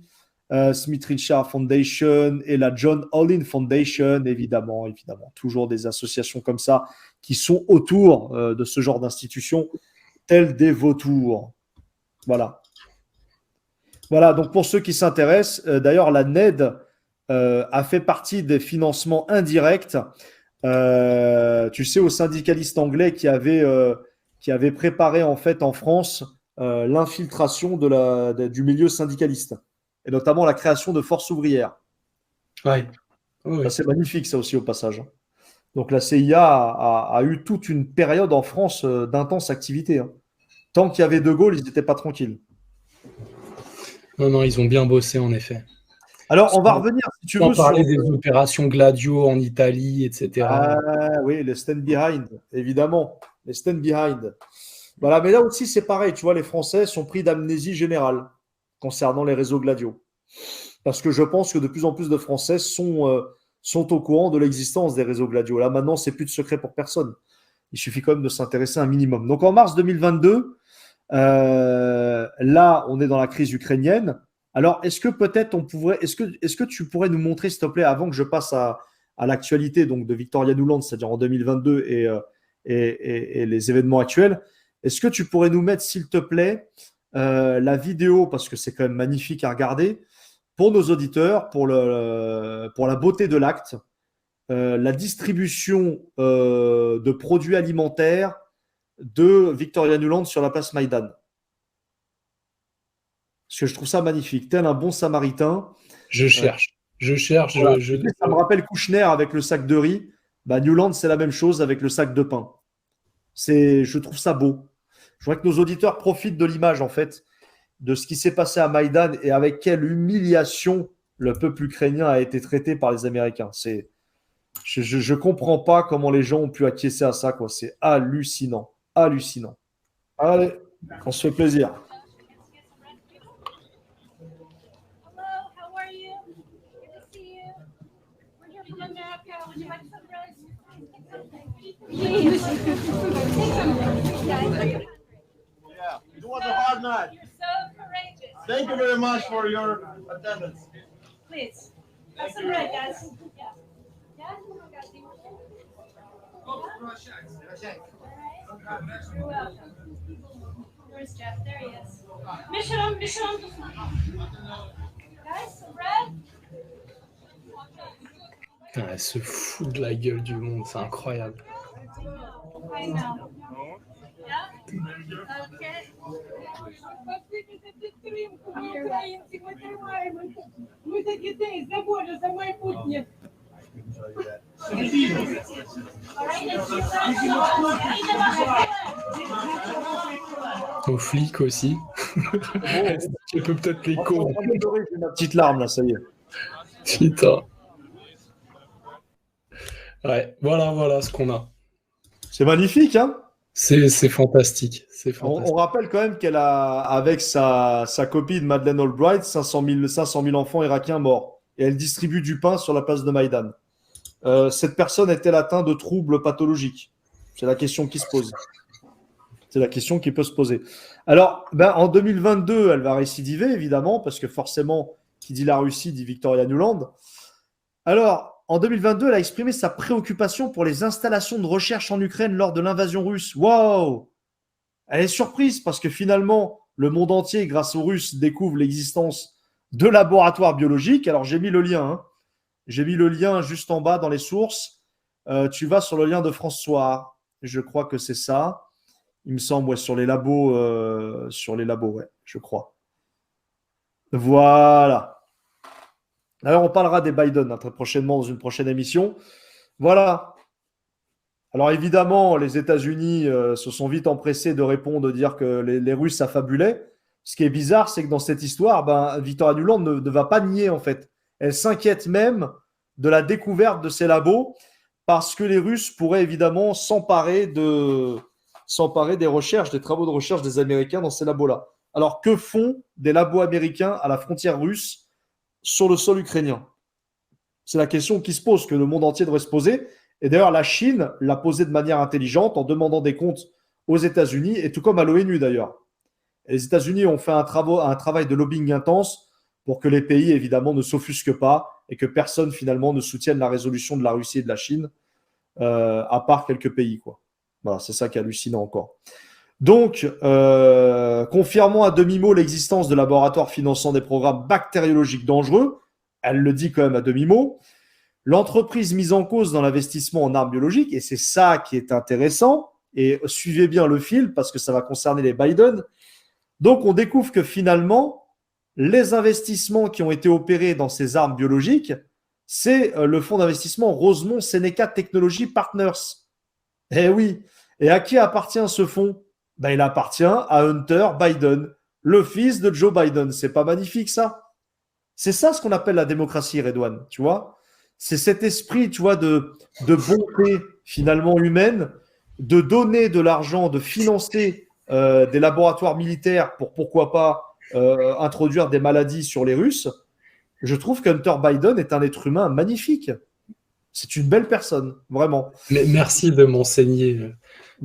Smith Richard Foundation et la John Olin Foundation, évidemment, toujours des associations comme ça qui sont autour de ce genre d'institutions, telles des vautours. Voilà, donc pour ceux qui s'intéressent, d'ailleurs la NED a fait partie des financements indirects, tu sais, aux syndicalistes anglais qui avaient préparé en fait en France l'infiltration du milieu syndicaliste, et notamment la création de forces ouvrières. Oui. C'est magnifique ça aussi au passage. Donc la CIA a eu toute une période en France d'intense activité. Tant qu'il y avait De Gaulle, ils n'étaient pas tranquilles. Non, ils ont bien bossé en effet. Alors, on va revenir, si tu veux, parler des opérations Gladio en Italie, etc. Oui, les stand behind, évidemment. Les stand behind. Voilà, mais là aussi, c'est pareil. Tu vois, les Français sont pris d'amnésie générale concernant les réseaux Gladio. Parce que je pense que de plus en plus de Français sont au courant de l'existence des réseaux Gladio. Là, maintenant, c'est plus de secret pour personne. Il suffit quand même de s'intéresser un minimum. Donc, en mars 2022, là, on est dans la crise ukrainienne. Alors, est-ce que tu pourrais nous montrer, s'il te plaît, avant que je passe à l'actualité donc de Victoria Nuland, c'est-à-dire en 2022 et les événements actuels, est-ce que tu pourrais nous mettre, s'il te plaît, la vidéo, parce que c'est quand même magnifique à regarder, pour nos auditeurs, pour la beauté de l'acte, la distribution de produits alimentaires de Victoria Nuland sur la place Maïdan. Parce que je trouve ça magnifique. Tel un bon samaritain. Je cherche. Voilà. Ça me rappelle Kouchner avec le sac de riz. Nuland, c'est la même chose avec le sac de pain. Je trouve ça beau. Je voudrais que nos auditeurs profitent de l'image, en fait, de ce qui s'est passé à Maïdan et avec quelle humiliation le peuple ukrainien a été traité par les Américains. Je ne comprends pas comment les gens ont pu acquiescer à ça, quoi. C'est hallucinant. Hallucinant. Allez, on se fait plaisir. Yeah, it was a hard night. You're so courageous. Thank you very much for your attendance. Please, have some bread, guys. Yeah. Yeah? You're welcome. Where's Jeff? There he is. Mission. Guys, some bread? Elle se fout de la gueule du monde, c'est incroyable. I know. Yeah? Okay. Підтримуйте підтримку, ми українці, ми тримаємо. Ми за дітей, за волю, за майбутнє. Aux flics aussi. Je peux peut-être les cons. J'ai ma petite larme là, ça y est. Putain. Ouais, voilà ce qu'on a. C'est magnifique, hein. C'est fantastique. C'est On fantastique. rappelle quand même qu'elle a, avec sa copine Madeleine Albright, 500 000 enfants irakiens morts. Et elle distribue du pain sur la place de Maïdan. Cette personne est-elle atteinte de troubles pathologiques? C'est la question qui se pose. C'est la question qui peut se poser. Alors, en 2022, elle va récidiver, évidemment, parce que forcément, qui dit la Russie dit Victoria Nuland. Alors, en 2022, elle a exprimé sa préoccupation pour les installations de recherche en Ukraine lors de l'invasion russe. Waouh! Elle est surprise parce que finalement, le monde entier, grâce aux Russes, découvre l'existence de laboratoires biologiques. Alors, j'ai mis le lien. Hein. J'ai mis le lien juste en bas dans les sources. Tu vas sur le lien de François. Je crois que c'est ça. Il me semble, ouais, sur les labos, ouais, je crois. Voilà. Alors, on parlera des Biden très prochainement dans une prochaine émission. Voilà. Alors, évidemment, les États-Unis se sont vite empressés de répondre, de dire que les Russes affabulaient. Ce qui est bizarre, c'est que dans cette histoire, Victoria Nuland ne va pas nier, en fait. Elle s'inquiète même de la découverte de ces labos parce que les Russes pourraient évidemment s'emparer des recherches, des travaux de recherche des Américains dans ces labos-là. Alors, que font des labos américains à la frontière russe sur le sol ukrainien? C'est la question qui se pose, que le monde entier devrait se poser. Et d'ailleurs, la Chine l'a posée de manière intelligente en demandant des comptes aux États-Unis, et tout comme à l'ONU d'ailleurs. Et les États-Unis ont fait un travail de lobbying intense pour que les pays, évidemment, ne s'offusquent pas et que personne, finalement, ne soutienne la résolution de la Russie et de la Chine, à part quelques pays, quoi. Voilà, c'est ça qui est hallucinant encore. Donc, confirmant à demi-mot l'existence de laboratoires finançant des programmes bactériologiques dangereux, elle le dit quand même à demi-mot, l'entreprise mise en cause dans l'investissement en armes biologiques, et c'est ça qui est intéressant, et suivez bien le fil parce que ça va concerner les Biden. Donc, on découvre que finalement, les investissements qui ont été opérés dans ces armes biologiques, c'est le fonds d'investissement Rosemont Seneca Technology Partners. Eh oui. Et à qui appartient ce fonds? Il appartient à Hunter Biden, le fils de Joe Biden. C'est pas magnifique, ça? C'est ça ce qu'on appelle la démocratie, Redouane, tu vois? C'est cet esprit, tu vois, de bonté finalement humaine, de donner de l'argent, de financer des laboratoires militaires pour, pourquoi pas, introduire des maladies sur les Russes. Je trouve qu'Hunter Biden est un être humain magnifique. C'est une belle personne, vraiment. Mais merci de m'enseigner,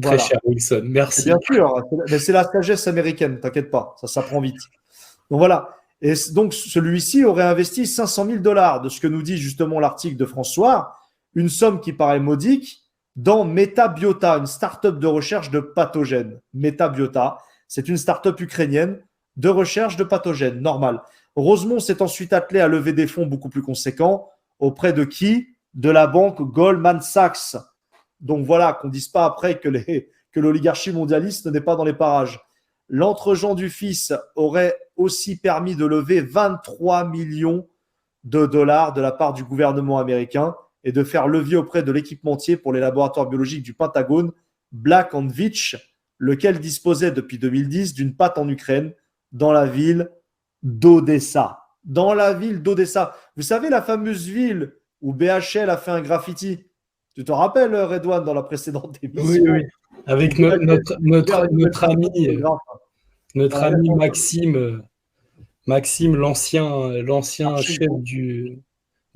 très Voilà. cher Wilson. Merci. Bien sûr, mais c'est la sagesse américaine, t'inquiète pas, ça s'apprend vite. Donc voilà. Et donc celui-ci aurait investi 500 000 $, de ce que nous dit justement l'article de François, une somme qui paraît modique, dans Metabiota, une start-up de recherche de pathogènes. Metabiota, c'est une start-up ukrainienne de recherche de pathogènes, normal. Rosemont s'est ensuite attelé à lever des fonds beaucoup plus conséquents. Auprès de qui? De la banque Goldman Sachs. Donc voilà, qu'on ne dise pas après que l'oligarchie mondialiste n'est pas dans les parages. L'entregent du fils aurait aussi permis de lever 23 millions de dollars de la part du gouvernement américain et de faire levier auprès de l'équipementier pour les laboratoires biologiques du Pentagone, Black & Veatch, lequel disposait depuis 2010 d'une patte en Ukraine dans la ville d'Odessa. Dans la ville d'Odessa. Vous savez, la fameuse ville où BHL a fait un graffiti. Tu te rappelles, Redouane, dans la précédente émission? Oui, oui. Avec notre ami Maxime, l'ancien chef du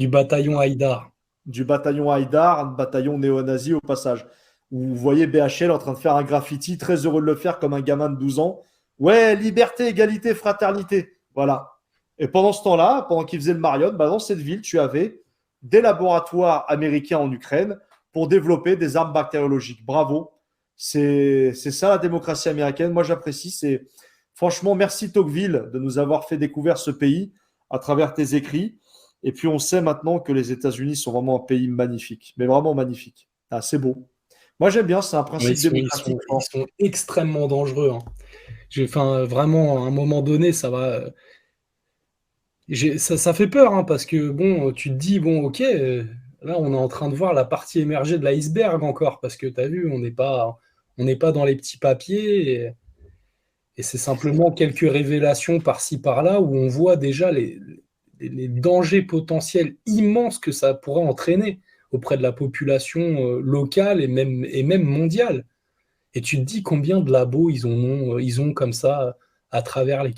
bataillon Haïdar. Du bataillon Haïdar, un bataillon néo-nazi au passage. Où vous voyez BHL en train de faire un graffiti, très heureux de le faire comme un gamin de 12 ans. Ouais, liberté, égalité, fraternité. Voilà. Et pendant ce temps-là, pendant qu'il faisait le Marionne, dans cette ville, tu avais des laboratoires américains en Ukraine pour développer des armes bactériologiques. Bravo. C'est ça la démocratie américaine. Moi, j'apprécie. Franchement, merci Tocqueville de nous avoir fait découvrir ce pays à travers tes écrits. Et puis, on sait maintenant que les États-Unis sont vraiment un pays magnifique, mais vraiment magnifique. Ah, c'est beau. Moi, j'aime bien, c'est un principe démocratique. Ils sont extrêmement dangereux. Hein. Enfin, vraiment, à un moment donné, ça va. Ça fait peur, hein, parce que bon, tu te dis, bon, ok, là, on est en train de voir la partie émergée de l'iceberg encore, parce que tu as vu, on n'est pas dans les petits papiers, et c'est simplement quelques révélations par-ci, par-là, où on voit déjà les dangers potentiels immenses que ça pourrait entraîner auprès de la population locale et même mondiale. Et tu te dis combien de labos ils ont comme ça à travers les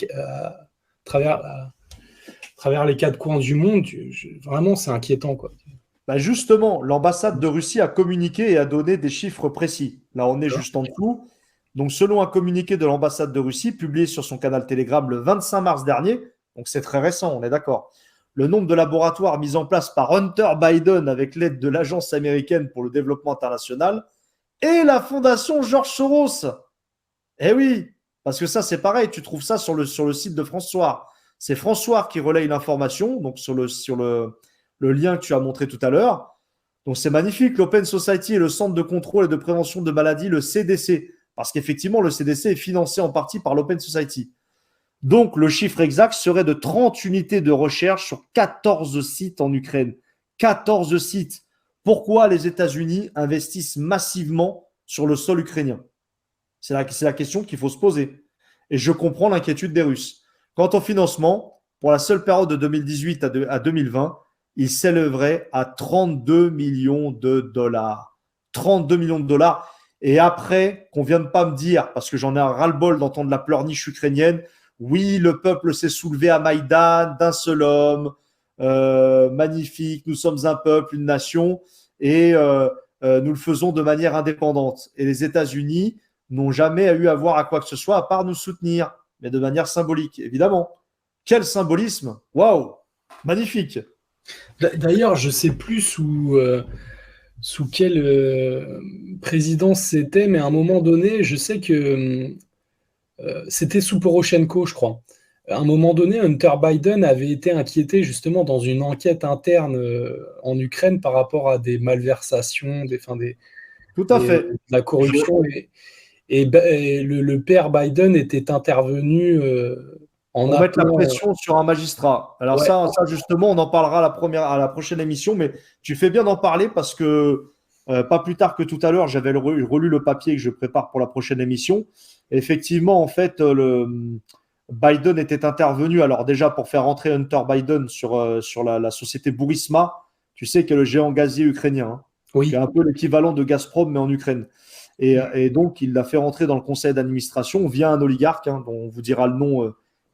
quatre coins du monde. Vraiment, c'est inquiétant, quoi. Bah justement, l'ambassade de Russie a communiqué et a donné des chiffres précis. Là, on est D'accord. juste en dessous. Donc, selon un communiqué de l'ambassade de Russie publié sur son canal Telegram le 25 mars dernier, donc c'est très récent, on est d'accord, le nombre de laboratoires mis en place par Hunter Biden avec l'aide de l'Agence américaine pour le développement international et la fondation George Soros. Eh oui, parce que ça, c'est pareil, tu trouves ça sur le site de François. C'est François qui relaye l'information, donc sur le lien que tu as montré tout à l'heure. Donc c'est magnifique, l'Open Society et le Centre de contrôle et de prévention de maladies, le CDC, parce qu'effectivement, le CDC est financé en partie par l'Open Society. Donc le chiffre exact serait de 30 unités de recherche sur 14 sites en Ukraine. 14 sites. Pourquoi les États-Unis investissent massivement sur le sol ukrainien? C'est la question qu'il faut se poser. Et je comprends l'inquiétude des Russes. Quant au financement, pour la seule période de 2018 à 2020, il s'élèverait à 32 millions de dollars. 32 millions de dollars. Et après, qu'on ne vienne pas me dire, parce que j'en ai un ras-le-bol d'entendre la pleurniche ukrainienne, oui, le peuple s'est soulevé à Maïdan d'un seul homme, magnifique, nous sommes un peuple, une nation, et nous le faisons de manière indépendante. Et les États-Unis n'ont jamais eu à voir à quoi que ce soit à part nous soutenir, mais de manière symbolique, évidemment. Quel symbolisme! Waouh! Magnifique! D'ailleurs, je ne sais plus sous quelle présidence c'était, mais à un moment donné, je sais que c'était sous Poroshenko, je crois. À un moment donné, Hunter Biden avait été inquiété justement dans une enquête interne en Ukraine par rapport à des malversations, Tout à fait. de la corruption. Et le père Biden était intervenu en On met la appelant. pression sur un magistrat. Alors Ouais. ça, justement, on en parlera à la prochaine émission, mais tu fais bien d'en parler parce que pas plus tard que tout à l'heure, j'avais relu le papier que je prépare pour la prochaine émission. Et effectivement, en fait, Biden était intervenu, alors déjà pour faire rentrer Hunter Biden sur la société Burisma, tu sais, qui est le géant gazier ukrainien, hein, qui est Oui. un peu l'équivalent de Gazprom, mais en Ukraine. Et donc, il l'a fait rentrer dans le conseil d'administration via un oligarque, hein, dont on vous dira le nom.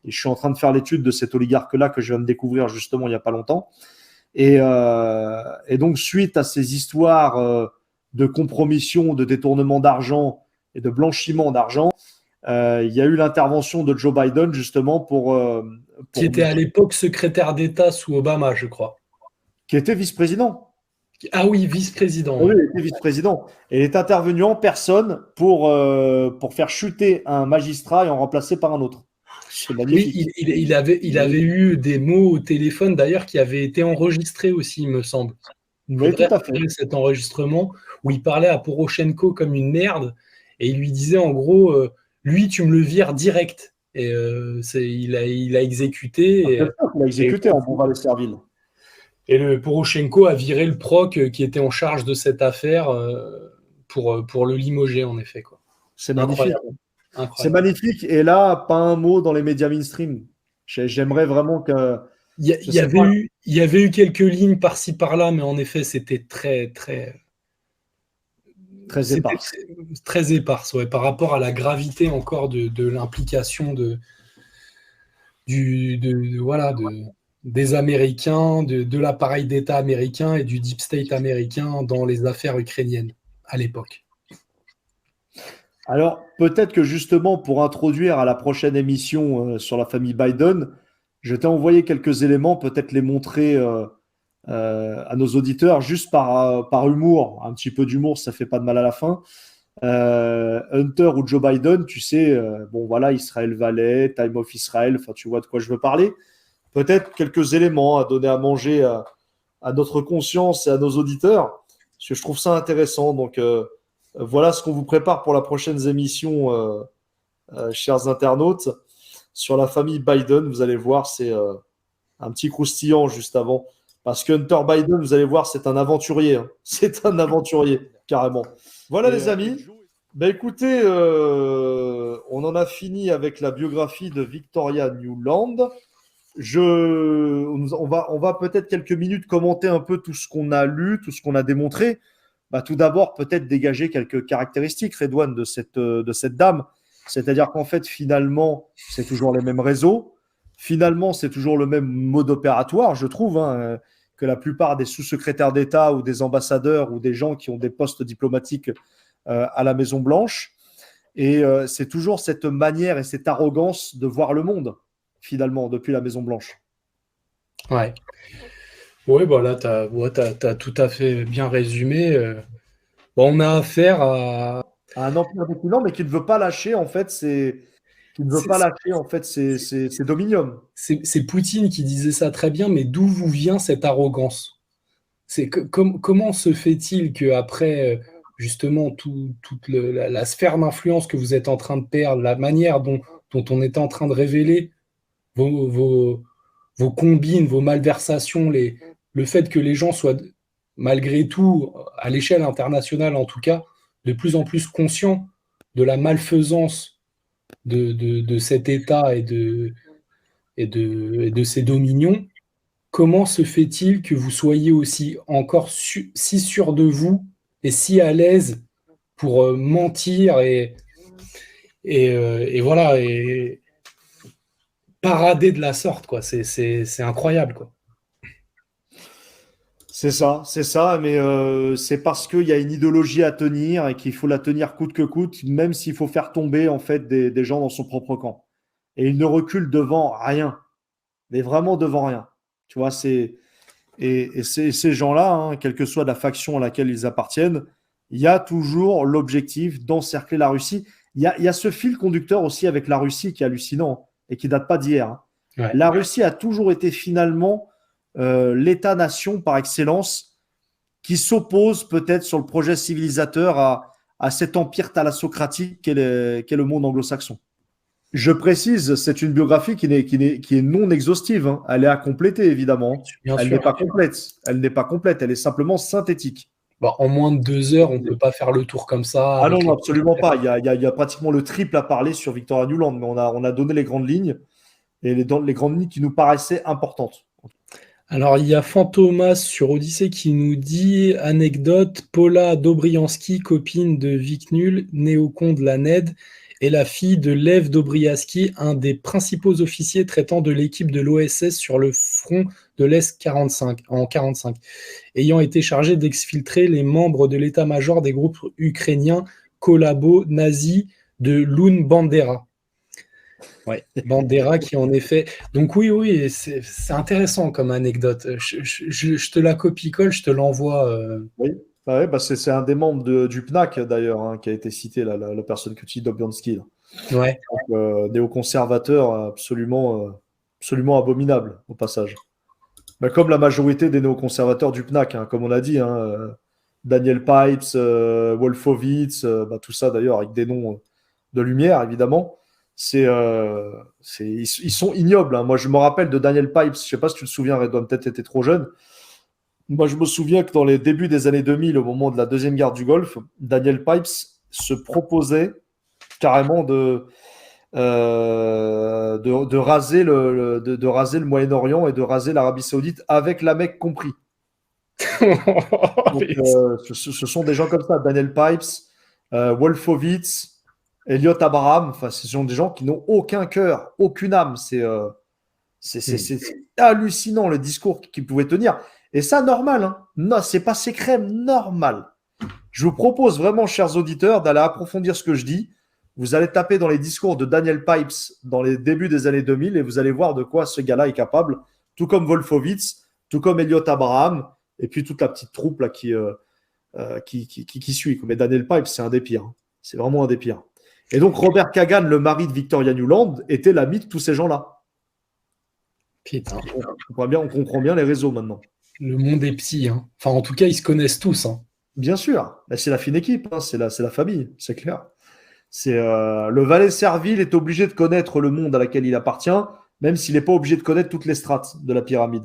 Et je suis en train de faire l'étude de cet oligarque-là que je viens de découvrir justement il n'y a pas longtemps. Et donc, suite à ces histoires de compromission, de détournement d'argent et de blanchiment d'argent, il y a eu l'intervention de Joe Biden justement Qui était à l'époque secrétaire d'État sous Obama, je crois. qui était vice-président. Ah oui, vice-président. Oui, il était vice-président. Et il est intervenu en personne pour faire chuter un magistrat et en remplacer par un autre. C'est magnifique. Oui, il avait eu des mots au téléphone d'ailleurs qui avaient été enregistrés aussi, il me semble. Il Oui, faudrait tout à fait. retrouver cet enregistrement où il parlait à Poroshenko comme une merde et il lui disait en gros, lui tu me le vires direct. Et il a exécuté. Il a exécuté en Bourval-et-Serville. Et le Poroshenko a viré le proc qui était en charge de cette affaire pour le limoger, en effet, quoi. C'est magnifique. Incroyable. C'est magnifique. Et là, pas un mot dans les médias mainstream. J'aimerais vraiment que. Il y avait eu quelques lignes par-ci par-là, mais en effet, c'était très, très. Très éparse. Très éparse, ouais, par rapport à la gravité encore de l'implication des Américains, de l'appareil d'État américain et du deep state américain dans les affaires ukrainiennes à l'époque. Alors, peut-être que justement, pour introduire à la prochaine émission sur la famille Biden, je t'ai envoyé quelques éléments, peut-être les montrer à nos auditeurs, juste par humour. Un petit peu d'humour, ça fait pas de mal à la fin. Hunter ou Joe Biden, tu sais, bon voilà, Israël Valley, Time of Israel, enfin tu vois de quoi je veux parler. Peut-être quelques éléments à donner à manger à notre conscience et à nos auditeurs, parce que je trouve ça intéressant. Donc voilà ce qu'on vous prépare pour la prochaine émission chers internautes, sur la famille Biden. Vous allez voir, c'est un petit croustillant juste avant. Parce que Hunter Biden, vous allez voir, c'est un aventurier. Hein. C'est un aventurier, carrément. Voilà, les amis. Ben, écoutez, on en a fini avec la biographie de Victoria Nuland. On va peut-être quelques minutes commenter un peu tout ce qu'on a lu, tout ce qu'on a démontré. Bah, tout d'abord, peut-être dégager quelques caractéristiques, Redouane, de cette dame. C'est-à-dire qu'en fait, finalement, c'est toujours les mêmes réseaux. Finalement, c'est toujours le même mode opératoire, je trouve, hein, que la plupart des sous-secrétaires d'État ou des ambassadeurs ou des gens qui ont des postes diplomatiques à la Maison-Blanche. Et c'est toujours cette manière et cette arrogance de voir le monde, finalement, depuis la Maison-Blanche. Ouais. Oui, bah là, tu as tout à fait bien résumé. Bon, on a affaire à un empire déclinant, mais qui ne veut pas lâcher, en fait, ses dominiums. C'est Poutine qui disait ça très bien, mais d'où vous vient cette arrogance? Comment se fait-il qu'après, justement, toute la sphère d'influence que vous êtes en train de perdre, la manière dont on était en train de révéler vos combines, vos malversations, le fait que les gens soient, malgré tout, à l'échelle internationale en tout cas, de plus en plus conscients de la malfaisance de cet État et de ses dominions, comment se fait-il que vous soyez aussi encore si sûr de vous et si à l'aise pour mentir et voilà, et parader de la sorte, quoi. C'est incroyable, quoi. C'est ça, mais c'est parce qu'il y a une idéologie à tenir et qu'il faut la tenir coûte que coûte, même s'il faut faire tomber en fait des gens dans son propre camp. Et il ne recule devant rien, mais vraiment devant rien. Tu vois, ces gens-là, hein, quelle que soit la faction à laquelle ils appartiennent, il y a toujours l'objectif d'encercler la Russie. Il y a ce fil conducteur aussi avec la Russie qui est hallucinant et qui date pas d'hier. Hein. Ouais. La Russie a toujours été finalement l'État-nation par excellence qui s'oppose peut-être sur le projet civilisateur à cet empire thalassocratique qu'est le monde anglo-saxon. Je précise, c'est une biographie qui est non exhaustive. Hein. Elle est à compléter, évidemment. Elle n'est pas complète. Elle n'est pas complète. Elle est simplement synthétique. Bah, en moins de 2 heures, on ne peut pas faire le tour comme ça. Ah non, absolument pas. Il y a pratiquement le triple à parler sur Victoria Nuland, mais on a donné les grandes lignes et les grandes lignes qui nous paraissaient importantes. Alors, il y a Fantomas sur Odyssée qui nous dit anecdote, Paula Dobriansky, copine de Vic Null, néocon de la NED, est la fille de Lev Dobriansky, un des principaux officiers traitant de l'équipe de l'OSS sur le front de l'Est en 1945, ayant été chargé d'exfiltrer les membres de l'état-major des groupes ukrainiens collabos nazis de Loun Bandera. Ouais, Bandera qui en effet... Donc oui, c'est intéressant comme anecdote. Je te la copie-colle, je te l'envoie. Oui, ah ouais, c'est un des membres du PNAC d'ailleurs, hein, qui a été cité, la personne que tu dis, Dobriansky. Ouais. Néoconservateur absolument abominable au passage. Mais comme la majorité des néoconservateurs du PNAC, hein, comme on a dit, hein, Daniel Pipes, Wolfowitz, tout ça d'ailleurs avec des noms de lumière évidemment. Ils sont ignobles. Hein. Moi, je me rappelle de Daniel Pipes. Je ne sais pas si tu te souviens, Redouane, peut-être était trop jeune. Moi, je me souviens que dans les débuts des années 2000, au moment de la Deuxième Guerre du Golfe, Daniel Pipes se proposait carrément de raser le Moyen-Orient et de raser l'Arabie Saoudite avec la Mecque compris. Donc, ce sont des gens comme ça. Daniel Pipes, Wolfowitz, Elliot Abraham, enfin, ce sont des gens qui n'ont aucun cœur, aucune âme. C'est hallucinant le discours qu'ils pouvaient tenir. Et ça, normal. Hein. Non, c'est pas ces crèmes, normal. Je vous propose vraiment, chers auditeurs, d'aller approfondir ce que je dis. Vous allez taper dans les discours de Daniel Pipes dans les débuts des années 2000 et vous allez voir de quoi ce gars-là est capable, tout comme Wolfowitz, tout comme Elliot Abraham, et puis toute la petite troupe là, qui suit. Mais Daniel Pipes, c'est un des pires. Hein. C'est vraiment un des pires. Et donc, Robert Kagan, le mari de Victoria Nuland, était l'ami de tous ces gens-là. Putain. On comprend bien les réseaux maintenant. Le monde est petit. Hein. Enfin, en tout cas, ils se connaissent tous. Hein. Bien sûr. C'est la fine équipe. Hein. C'est la famille, c'est clair. Le valet servile est obligé de connaître le monde à laquelle il appartient, même s'il n'est pas obligé de connaître toutes les strates de la pyramide.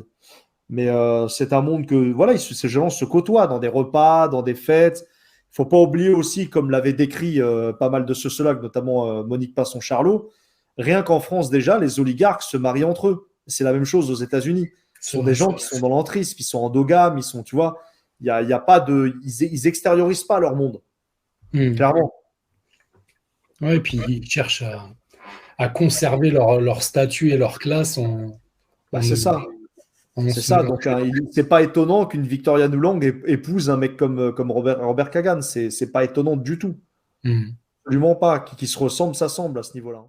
Mais c'est un monde que voilà, ces gens se côtoient dans des repas, dans des fêtes. Il faut pas oublier aussi, comme l'avait décrit pas mal de sociologues, notamment Monique Passon-Charlot, rien qu'en France déjà, les oligarques se marient entre eux. C'est la même chose aux États-Unis. Ce sont des gens qui sont dans l'entrisme, ils sont endogames, ils sont, tu vois, il y a pas de, ils extériorisent pas leur monde, clairement. Ouais, et puis ils cherchent à conserver leur statut et leur classe C'est ça. C'est ça. Donc, c'est pas étonnant qu'une Victoria Nuland épouse un mec comme Robert Kagan. C'est pas étonnant du tout. Absolument pas. Qui se ressemble, s'assemble à ce niveau-là.